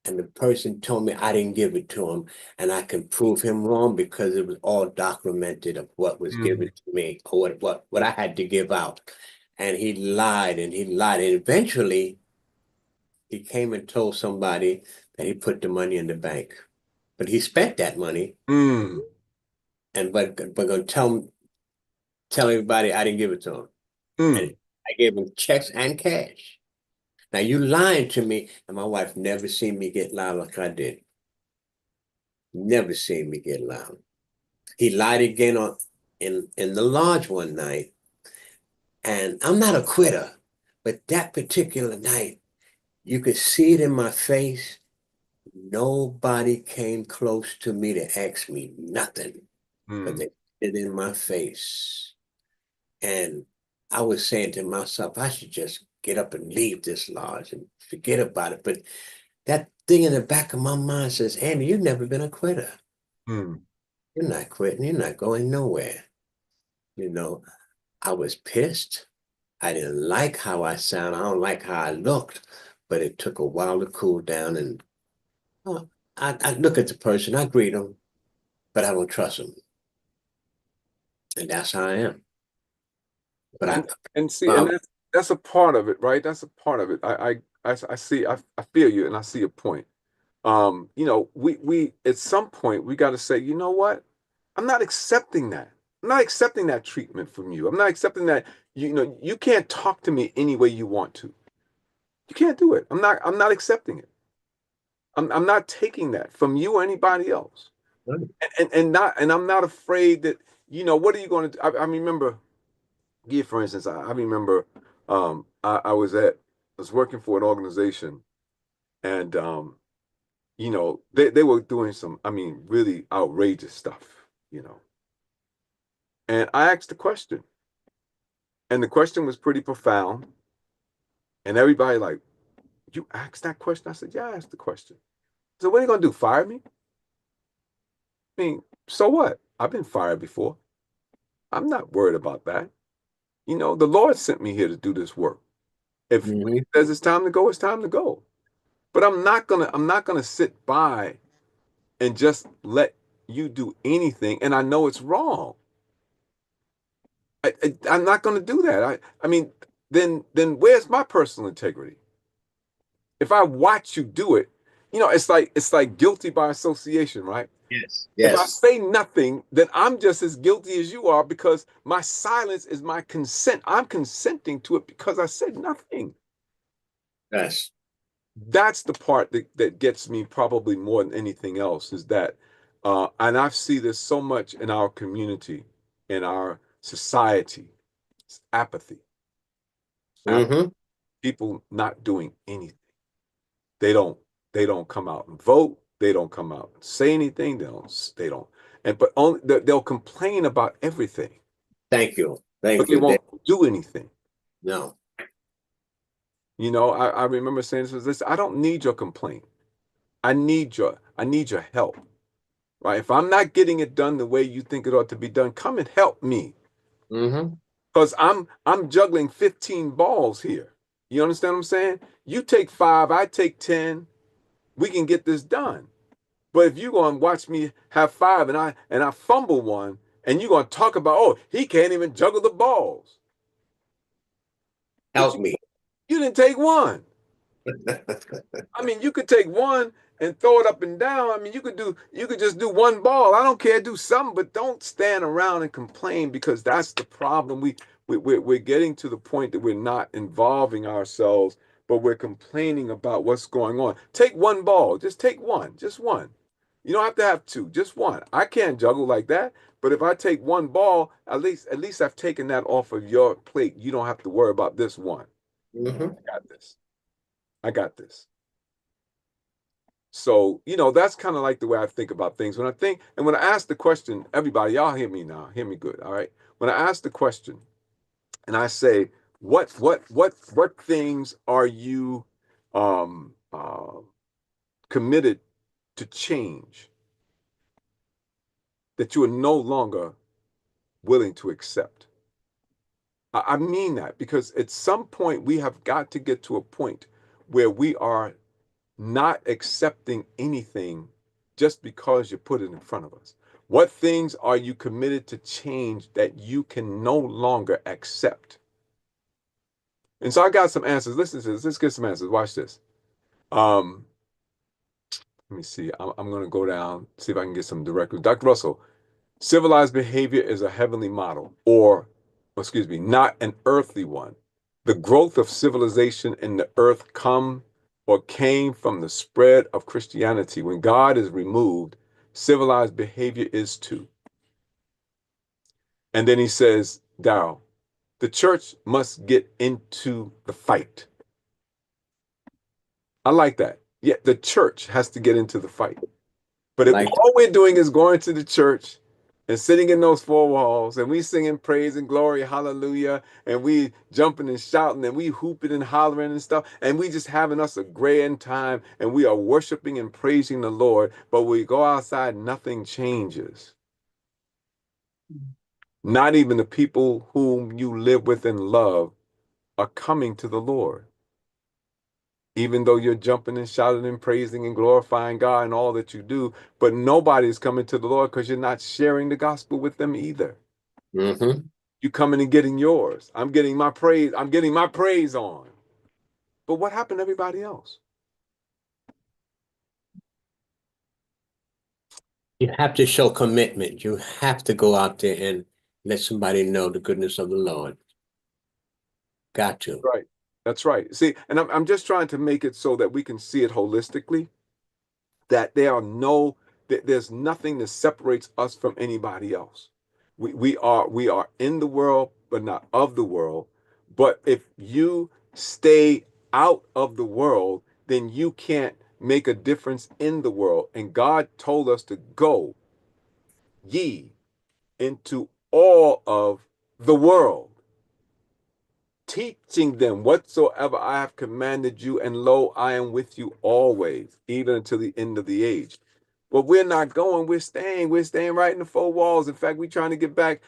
And the person told me I didn't give it to him, and I can prove him wrong because it was all documented of what was given to me or what I had to give out. And he lied and he lied. And eventually he came and told somebody that he put the money in the bank. But he spent that money. Mm. But gonna tell everybody I didn't give it to him. Mm. And I gave him checks and cash. Now you lying to me, and my wife never seen me get loud like I did. Never seen me get loud. He lied again in the lodge one night, and I'm not a quitter, but that particular night, you could see it in my face. Nobody came close to me to ask me nothing, but they did it in my face. And I was saying to myself, I should just get up and leave this lodge and forget about it. But that thing in the back of my mind says, Andy, you've never been a quitter. Mm. You're not quitting. You're not going nowhere. I was pissed. I didn't like how I sound. I don't like how I looked. But it took a while to cool down. And I look at the person, I greet them, but I don't trust them. And that's how I am. But that's a part of it, right? That's a part of it. I see. I feel you, and I see a point. We at some point we got to say, you know what? I'm not accepting that. I'm not accepting that treatment from you. I'm not accepting that. You can't talk to me any way you want to. You can't do it. I'm not accepting it. I'm not taking that from you or anybody else. Right. And I'm not afraid that, what are you going to do? I remember, for instance, I remember I was working for an organization, and they were doing some, really outrageous stuff, And I asked the question, and the question was pretty profound, and everybody like, you asked that question? I said, yeah, I asked the question. So what are you going to do, fire me? So what? I've been fired before. I'm not worried about that. The Lord sent me here to do this work. If He says it's time to go, it's time to go. But I'm not gonna sit by and just let you do anything, and I know it's wrong. I'm not going to do that. I mean, then where's my personal integrity? If I watch you do it, it's like guilty by association, right? Yes. If I Yes. say nothing, then I'm just as guilty as you are because my silence is my consent. I'm consenting to it because I said nothing. Yes. That's the part that gets me probably more than anything else is that, and I see this so much in our community, in our society, it's apathy. Mm-hmm. People not doing anything. They don't they don't come out and vote. They don't come out and say anything. They don't. And but only they'll complain about everything, Thank you. but Thank they you. won't do anything. No. I remember saying this, I don't need your complaint. I need your help. Right? If I'm not getting it done the way you think it ought to be done, come and help me. Mm-hmm. Because I'm juggling 15 balls here. You understand what I'm saying? You take 5, I take 10. We can get this done. But if you're going to watch me have 5 and I fumble one, and you're going to talk about, oh, he can't even juggle the balls. But Help me. you didn't take one. I mean, you could take one and throw it up and down. I mean, you could just do one ball. I don't care, do something, but don't stand around and complain because that's the problem. We're getting to the point that we're not involving ourselves, but we're complaining about what's going on. Take one ball, just take one, just one. You don't have to have 2, just one. I can't juggle like that, but if I take one ball, at least I've taken that off of your plate. You don't have to worry about this one. Mm-hmm. I got this. I got this. So, that's kind of like the way I think about things. When I ask the question, everybody, y'all hear me now, hear me good, all right? When I ask the question and I say, what things are you committed to change that you are no longer willing to accept? I mean that because at some point we have got to get to a point where we are not accepting anything just because you put it in front of us. What things are you committed to change that you can no longer accept? And so I got some answers. Listen to this. Let's get some answers. Watch this. Let me see. I'm going to go down, see if I can get some direct. Dr. Russell, civilized behavior is a heavenly model, or, excuse me, not an earthly one. The growth of civilization in the earth came from the spread of Christianity. When God is removed, civilized behavior is too. And then he says, Darrell, the church must get into the fight. I like that. Yeah, the church has to get into the fight. But if all we're doing is going to the church and sitting in those 4 walls and we singing praise and glory, hallelujah, and we jumping and shouting and we hooping and hollering and stuff, and we just having us a grand time and we are worshiping and praising the Lord, but we go outside, nothing changes. Not even the people whom you live with and love are coming to the Lord. Even though you're jumping and shouting and praising and glorifying God and all that you do, but nobody's coming to the Lord because you're not sharing the gospel with them either. Mm-hmm. You coming and getting yours. I'm getting my praise. I'm getting my praise on. But what happened to everybody else? You have to show commitment. You have to go out there and let somebody know the goodness of the Lord. Got to. Right. That's right. See, and I'm just trying to make it so that we can see it holistically, that there's nothing that separates us from anybody else. We are in the world, but not of the world. But if you stay out of the world, then you can't make a difference in the world. And God told us to go ye into all of the world, teaching them whatsoever I have commanded you, and lo, I am with you always, even until the end of the age. But we're not going, we're staying right in the 4 walls. In fact, we're trying to get back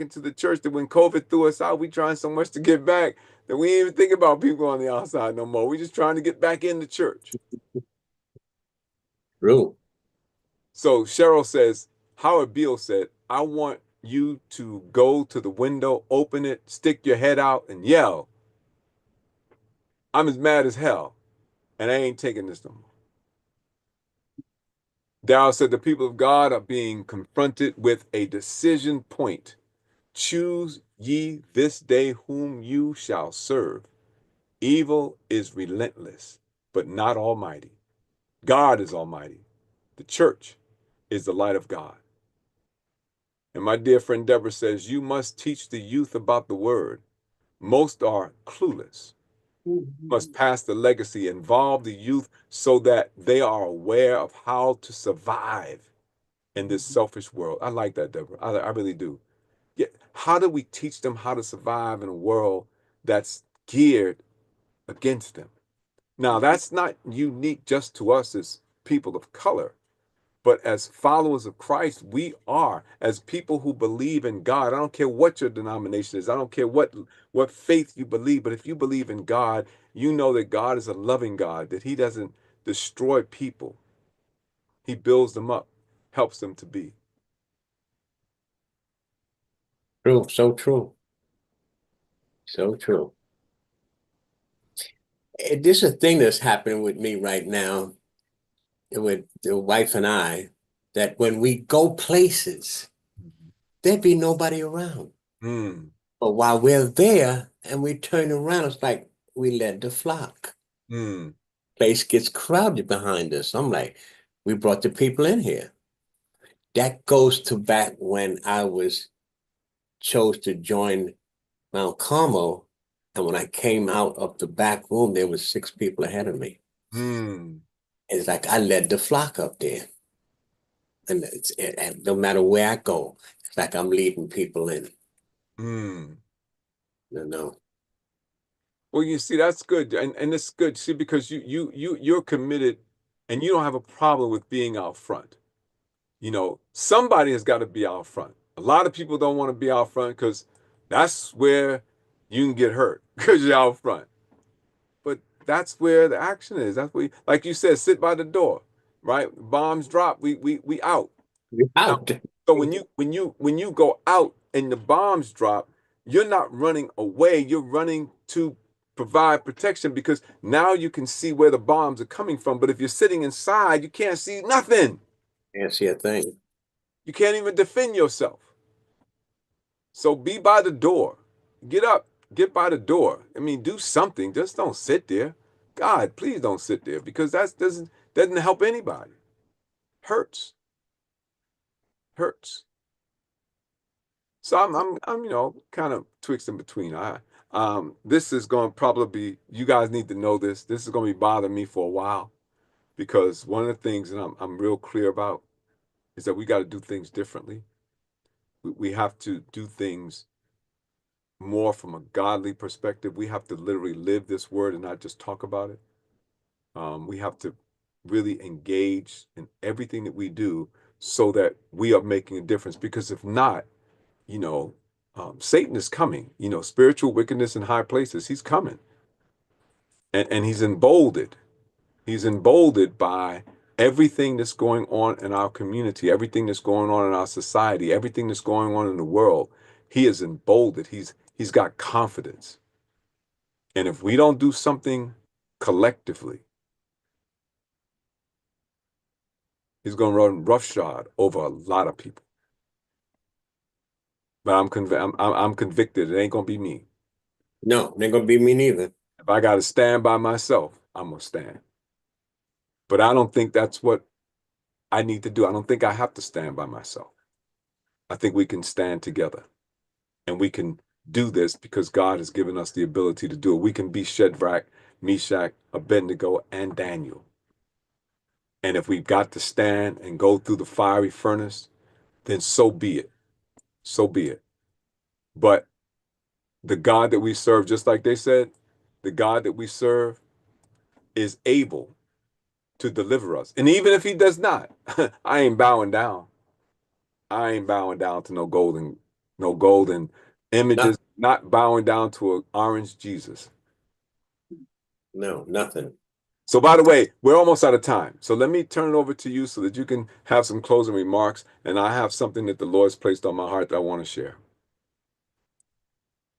into the church that when COVID threw us out, we're trying so much to get back that we ain't even think about people on the outside no more. We're just trying to get back in the church. True. So Cheryl says, Howard Beale said, I want you to go to the window, open it, stick your head out, and yell, I'm as mad as hell, and I ain't taking this no more. Darrell said, the people of God are being confronted with a decision point. Choose ye this day whom you shall serve. Evil is relentless, but not almighty. God is almighty. The church is the light of God. And my dear friend Deborah says, you must teach the youth about the word. Most are clueless. Must pass the legacy, involve the youth so that they are aware of how to survive in this selfish world. I like that, Deborah. I really do. Yeah. How do we teach them how to survive in a world that's geared against them? Now, that's not unique just to us as people of color, but as followers of Christ, we are, as people who believe in God. I don't care what your denomination is. I don't care what faith you believe, but if you believe in God, you know that God is a loving God, that he doesn't destroy people. He builds them up, helps them to be. True, so true. So true. This is a thing that's happening with me right now, with the wife and I, that when we go places, there'd be nobody around. Mm. But while we're there and we turn around, it's like we led the flock. Mm. Place gets crowded behind us. I'm like, we brought the people in here. That goes to back when I chose to join Mount Carmel. And when I came out of the back room, there was 6 people ahead of me. Mm. It's like I led the flock up there. And no matter where I go, it's like I'm leading people in. Mm. You know. Well, you see, that's good, and it's good. See, because you're committed, and you don't have a problem with being out front. You know, somebody has got to be out front. A lot of people don't want to be out front because that's where you can get hurt because you're out front. But that's where the action is. That's where, like you said, sit by the door, right? Bombs drop, we out. You're Now, out. so when you go out and the bombs drop, you're not running away. You're running to provide protection because now you can see where the bombs are coming from. But if you're sitting inside, you can't see nothing. Can't see a thing. You can't even defend yourself. So be by the door. Get up. Get by the door. I mean, do something. Just don't sit there. God, please don't sit there because that doesn't help anybody. Hurts. Hurts. So I'm kind of twixt in between. This is going to probably be, you guys need to know this. This is going to be bothering me for a while because one of the things that I'm real clear about is that we got to do things differently. We have to do things more from a godly perspective. We have to literally live this word and not just talk about it. We have to really engage in everything that we do so that we are making a difference. Because if not, Satan is coming. Spiritual wickedness in high places. He's coming, and he's emboldened. He's emboldened by everything that's going on in our community, everything that's going on in our society, everything that's going on in the world. He is emboldened. He's got confidence. And if we don't do something collectively, he's going to run roughshod over a lot of people. But I'm convicted. It ain't going to be me. No, it ain't gonna be me neither. If I got to stand by myself, I'm going to stand. But I don't think that's what I need to do. I don't think I have to stand by myself. I think we can stand together. And we can do this because God has given us the ability to do it. We can be Shadrach, Meshach, Abednego, and Daniel. And if we've got to stand and go through the fiery furnace, then so be it. So be it. But the God that we serve, just like they said, the God that we serve is able to deliver us. And even if he does not, I ain't bowing down. I ain't bowing down to no golden images, not bowing down to an orange Jesus. No, nothing. So, by the way, we're almost out of time. So let me turn it over to you so that you can have some closing remarks. And I have something that the Lord's placed on my heart that I want to share.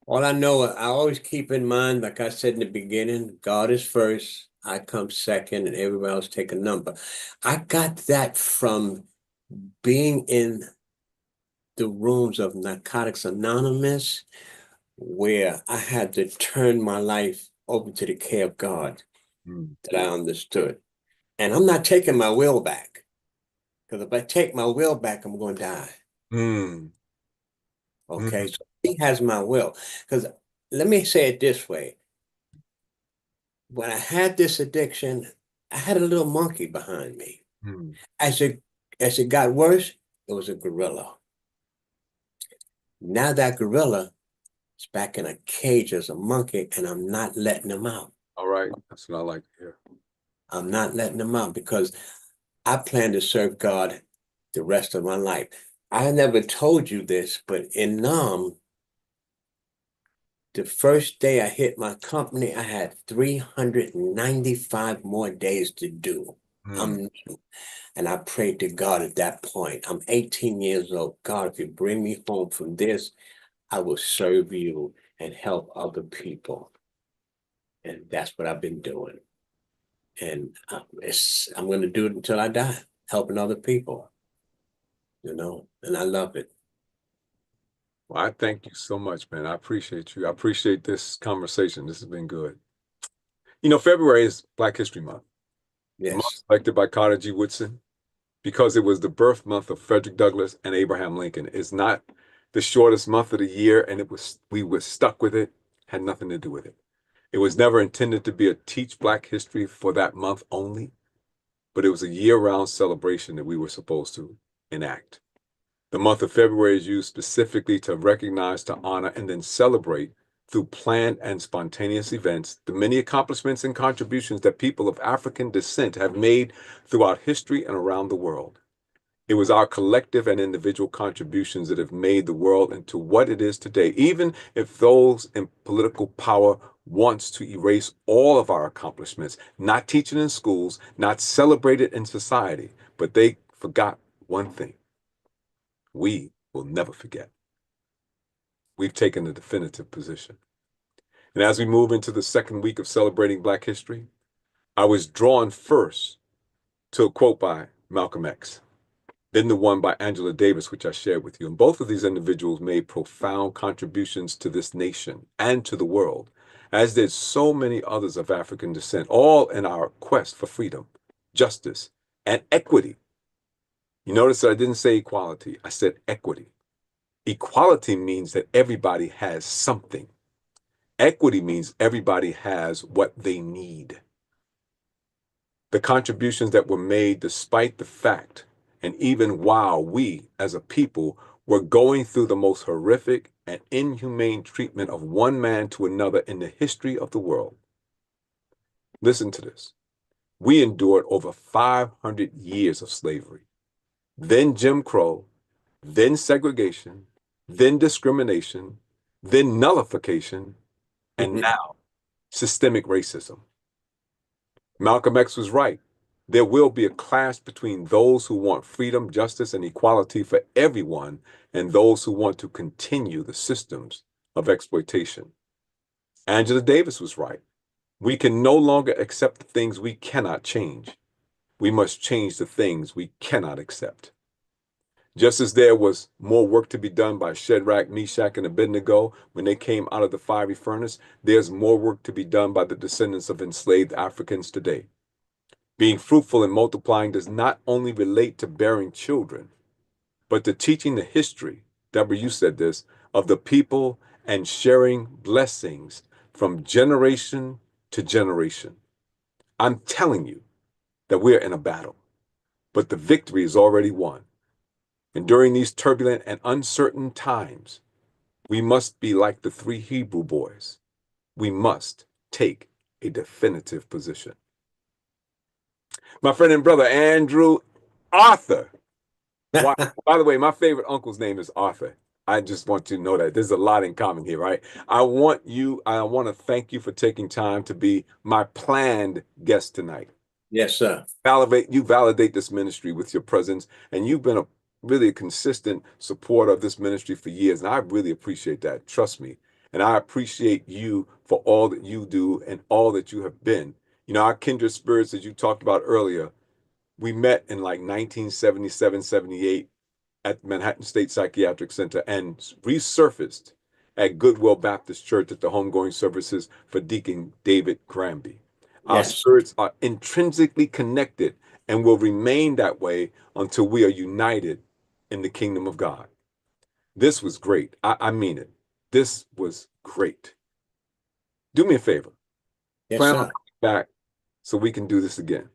All I know, I always keep in mind, like I said in the beginning, God is first, I come second, and everybody else take a number. I got that from being in the rooms of Narcotics Anonymous, where I had to turn my life over to the care of God that I understood. And I'm not taking my will back, because if I take my will back, I'm going to die. Mm. Okay, so he has my will. Because let me say it this way. When I had this addiction, I had a little monkey behind me. Mm. As it got worse, it was a gorilla. Now that gorilla is back in a cage as a monkey, and I'm not letting him out. All right. That's what I like to hear. I'm not letting him out because I plan to serve God the rest of my life. I never told you this, but in Nam, the first day I hit my company, I had 395 more days to do. I'm new. And I prayed to God at that point. I'm 18 years old. God, if you bring me home from this, I will serve you and help other people. And that's what I've been doing. And I'm going to do it until I die, helping other people, and I love it. Well, I thank you so much, man. I appreciate you. I appreciate this conversation. This has been good. February is Black History Month. The month Yes. selected by Carter G. Woodson because it was the birth month of Frederick Douglass and Abraham Lincoln. It's not the shortest month of the year, and we were stuck with it, had nothing to do with it. It was never intended to be a teach Black history for that month only, but it was a year-round celebration that we were supposed to enact. The month of February is used specifically to recognize, to honor, and then celebrate through planned and spontaneous events the many accomplishments and contributions that people of African descent have made throughout history and around the world. It was our collective and individual contributions that have made the world into what it is today, even if those in political power wants to erase all of our accomplishments, not teaching in schools, not celebrated in society, but they forgot one thing. We will never forget. We've taken a definitive position. And as we move into the second week of celebrating Black history, I was drawn first to a quote by Malcolm X, then the one by Angela Davis, which I shared with you. And both of these individuals made profound contributions to this nation and to the world, as did so many others of African descent, all in our quest for freedom, justice, and equity. You notice that I didn't say equality, I said equity. Equality means that everybody has something. Equity means everybody has what they need. The contributions that were made despite the fact, and even while we as a people were going through the most horrific and inhumane treatment of one man to another in the history of the world. Listen to this. We endured over 500 years of slavery, then Jim Crow, then segregation, then discrimination, then nullification, and now systemic racism. Malcolm X was right. There will be a clash between those who want freedom, justice, and equality for everyone and those who want to continue the systems of exploitation. Angela Davis was right. We can no longer accept the things we cannot change. We must change the things we cannot accept. Just as there was more work to be done by Shadrach, Meshach, and Abednego when they came out of the fiery furnace, there's more work to be done by the descendants of enslaved Africans today. Being fruitful and multiplying does not only relate to bearing children, but to teaching the history, Deborah, you said this, of the people and sharing blessings from generation to generation. I'm telling you that we're in a battle, but the victory is already won. And during these turbulent and uncertain times, we must be like the three Hebrew boys. We must take a definitive position. My friend and brother, Andrew Arthur. By the way, my favorite uncle's name is Arthur. I just want you to know that there's a lot in common here, right? I want to thank you for taking time to be my planned guest tonight. Yes, sir. You validate this ministry with your presence, and you've been a really consistent supporter of this ministry for years, and I really appreciate that. Trust me. And I appreciate you for all that you do and all that you have been. You know, our kindred spirits, as you talked about earlier, we met in like 1977, 78 at Manhattan State Psychiatric Center and resurfaced at Goodwill Baptist Church at the homegoing services for Deacon David Granby. Our Yes. spirits are intrinsically connected and will remain that way until we are united in the kingdom of God. This was great. I mean it. This was great. Do me a favor. Yes, Plan on sir. coming back so we can do this again.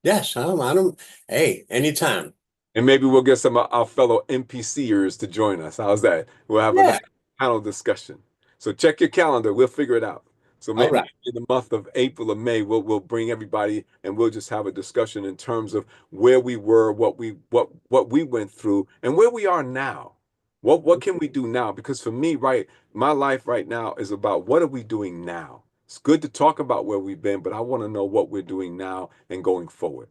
Yes, I don't, hey, anytime. And maybe we'll get some of our fellow NPCers to join us. How's that? We'll have a Yeah. nice panel discussion. So check your calendar. We'll figure it out. So All maybe right. in the month of April or May, we'll bring everybody and we'll just have a discussion in terms of where we were, what we went through, and where we are now. What can we do now? Because for me, right, my life right now is about what are we doing now. It's good to talk about where we've been, but I want to know what we're doing now and going forward.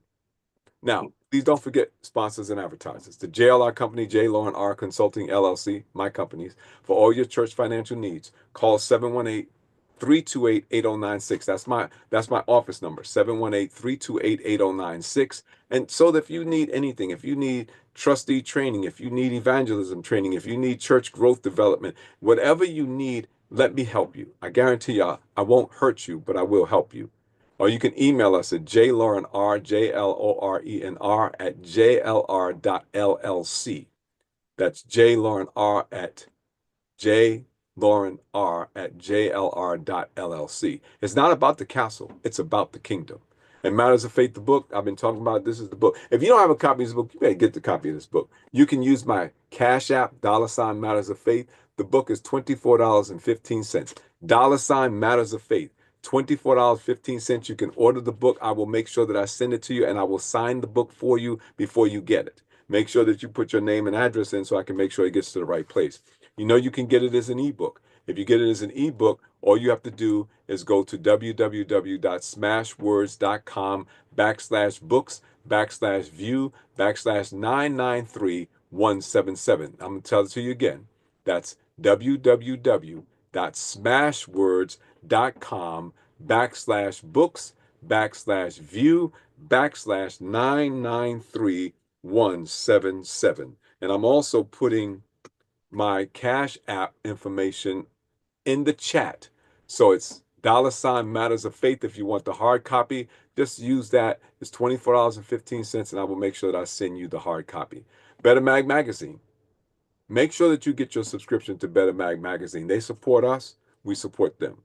Now, please don't forget sponsors and advertisers. The JLR Company, J. Lauren R. Consulting, LLC, my companies. For all your church financial needs, call 718-328-8096. That's my office number, 718-328-8096. And so that if you need anything, if you need trustee training, if you need evangelism training, if you need church growth development, whatever you need, let me help you. I guarantee you, I won't hurt you, but I will help you. Or you can email us at jlaurenr, JLORENR, at jlr.llc. That's jlaurenr at jlaurenr@jlr.llc. It's not about the castle. It's about the kingdom. And Matters of Faith, the book I've been talking about, this is the book. If you don't have a copy of this book, you better get the copy of this book. You can use my Cash App, $ Matters of Faith. The book is $24.15. $ Matters of Faith. $24.15. You can order the book. I will make sure that I send it to you and I will sign the book for you before you get it. Make sure that you put your name and address in so I can make sure it gets to the right place. You know, you can get it as an ebook. If you get it as an ebook, all you have to do is go to www.smashwords.com/books/view/993177. I'm going to tell it to you again. That's www.smashwords.com/books/view/993177. And I'm also putting my Cash App information in the chat. So it's $ Matters of Faith. If you want the hard copy, just use that. It's $24.15, and I will make sure that I send you the hard copy. Better Mag Magazine. Make sure that you get your subscription to Better Mag Magazine. They support us. We support them.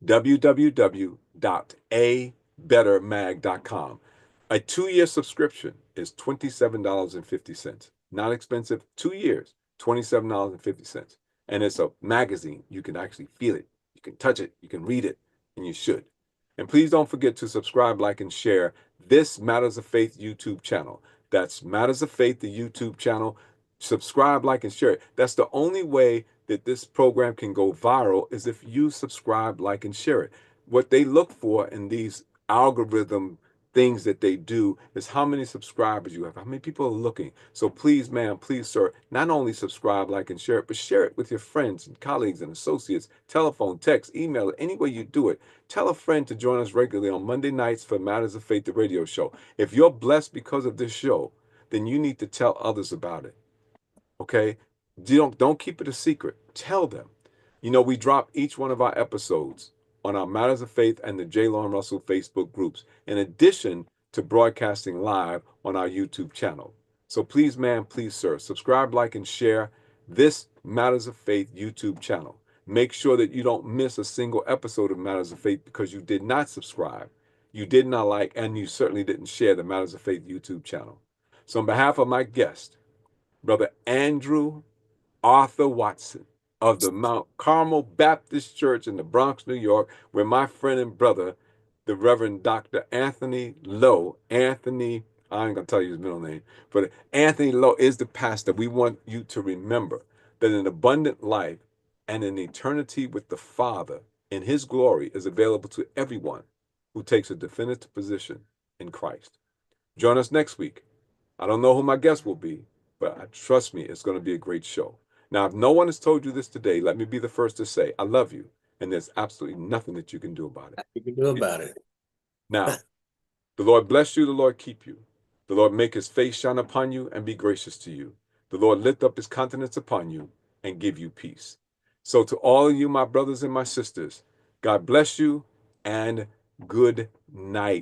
www.abettermag.com. A 2-year subscription is $27.50. Not expensive. 2 years, $27.50. And it's a magazine. You can actually feel it. You can touch it. You can read it. And you should. And please don't forget to subscribe, like, and share this Matters of Faith YouTube channel. That's Matters of Faith, the YouTube channel. Subscribe, like, and share it. That's the only way that this program can go viral is if you subscribe, like, and share it. What they look for in these algorithm things that they do is how many subscribers you have, how many people are looking. So please, ma'am, please, sir, not only subscribe, like, and share it, but share it with your friends and colleagues and associates, telephone, text, email, any way you do it. Tell a friend to join us regularly on Monday nights for Matters of Faith, the radio show. If you're blessed because of this show, then you need to tell others about it. Okay? Don't keep it a secret. Tell them. You know, we drop each one of our episodes on our Matters of Faith and the J. Lauren Russell Facebook groups, in addition to broadcasting live on our YouTube channel. So please, ma'am, please, sir, subscribe, like, and share this Matters of Faith YouTube channel. Make sure that you don't miss a single episode of Matters of Faith because you did not subscribe, you did not like, and you certainly didn't share the Matters of Faith YouTube channel. So on behalf of my guest, Brother Andrew Arthur Watson of the Mount Carmel Baptist Church in the Bronx, New York, where my friend and brother, the Reverend Dr. Anthony I ain't gonna tell you his middle name, but Anthony Lowe is the pastor. We want you to remember that an abundant life and an eternity with the Father in his glory is available to everyone who takes a definitive position in Christ. Join us next week. I don't know who my guest will be, but trust me, it's going to be a great show. Now, if no one has told you this today, let me be the first to say, I love you, and there's absolutely nothing that you can do about it. You can do about it. Now, the Lord bless you, the Lord keep you. The Lord make his face shine upon you and be gracious to you. The Lord lift up his countenance upon you and give you peace. So to all of you, my brothers and my sisters, God bless you and good night.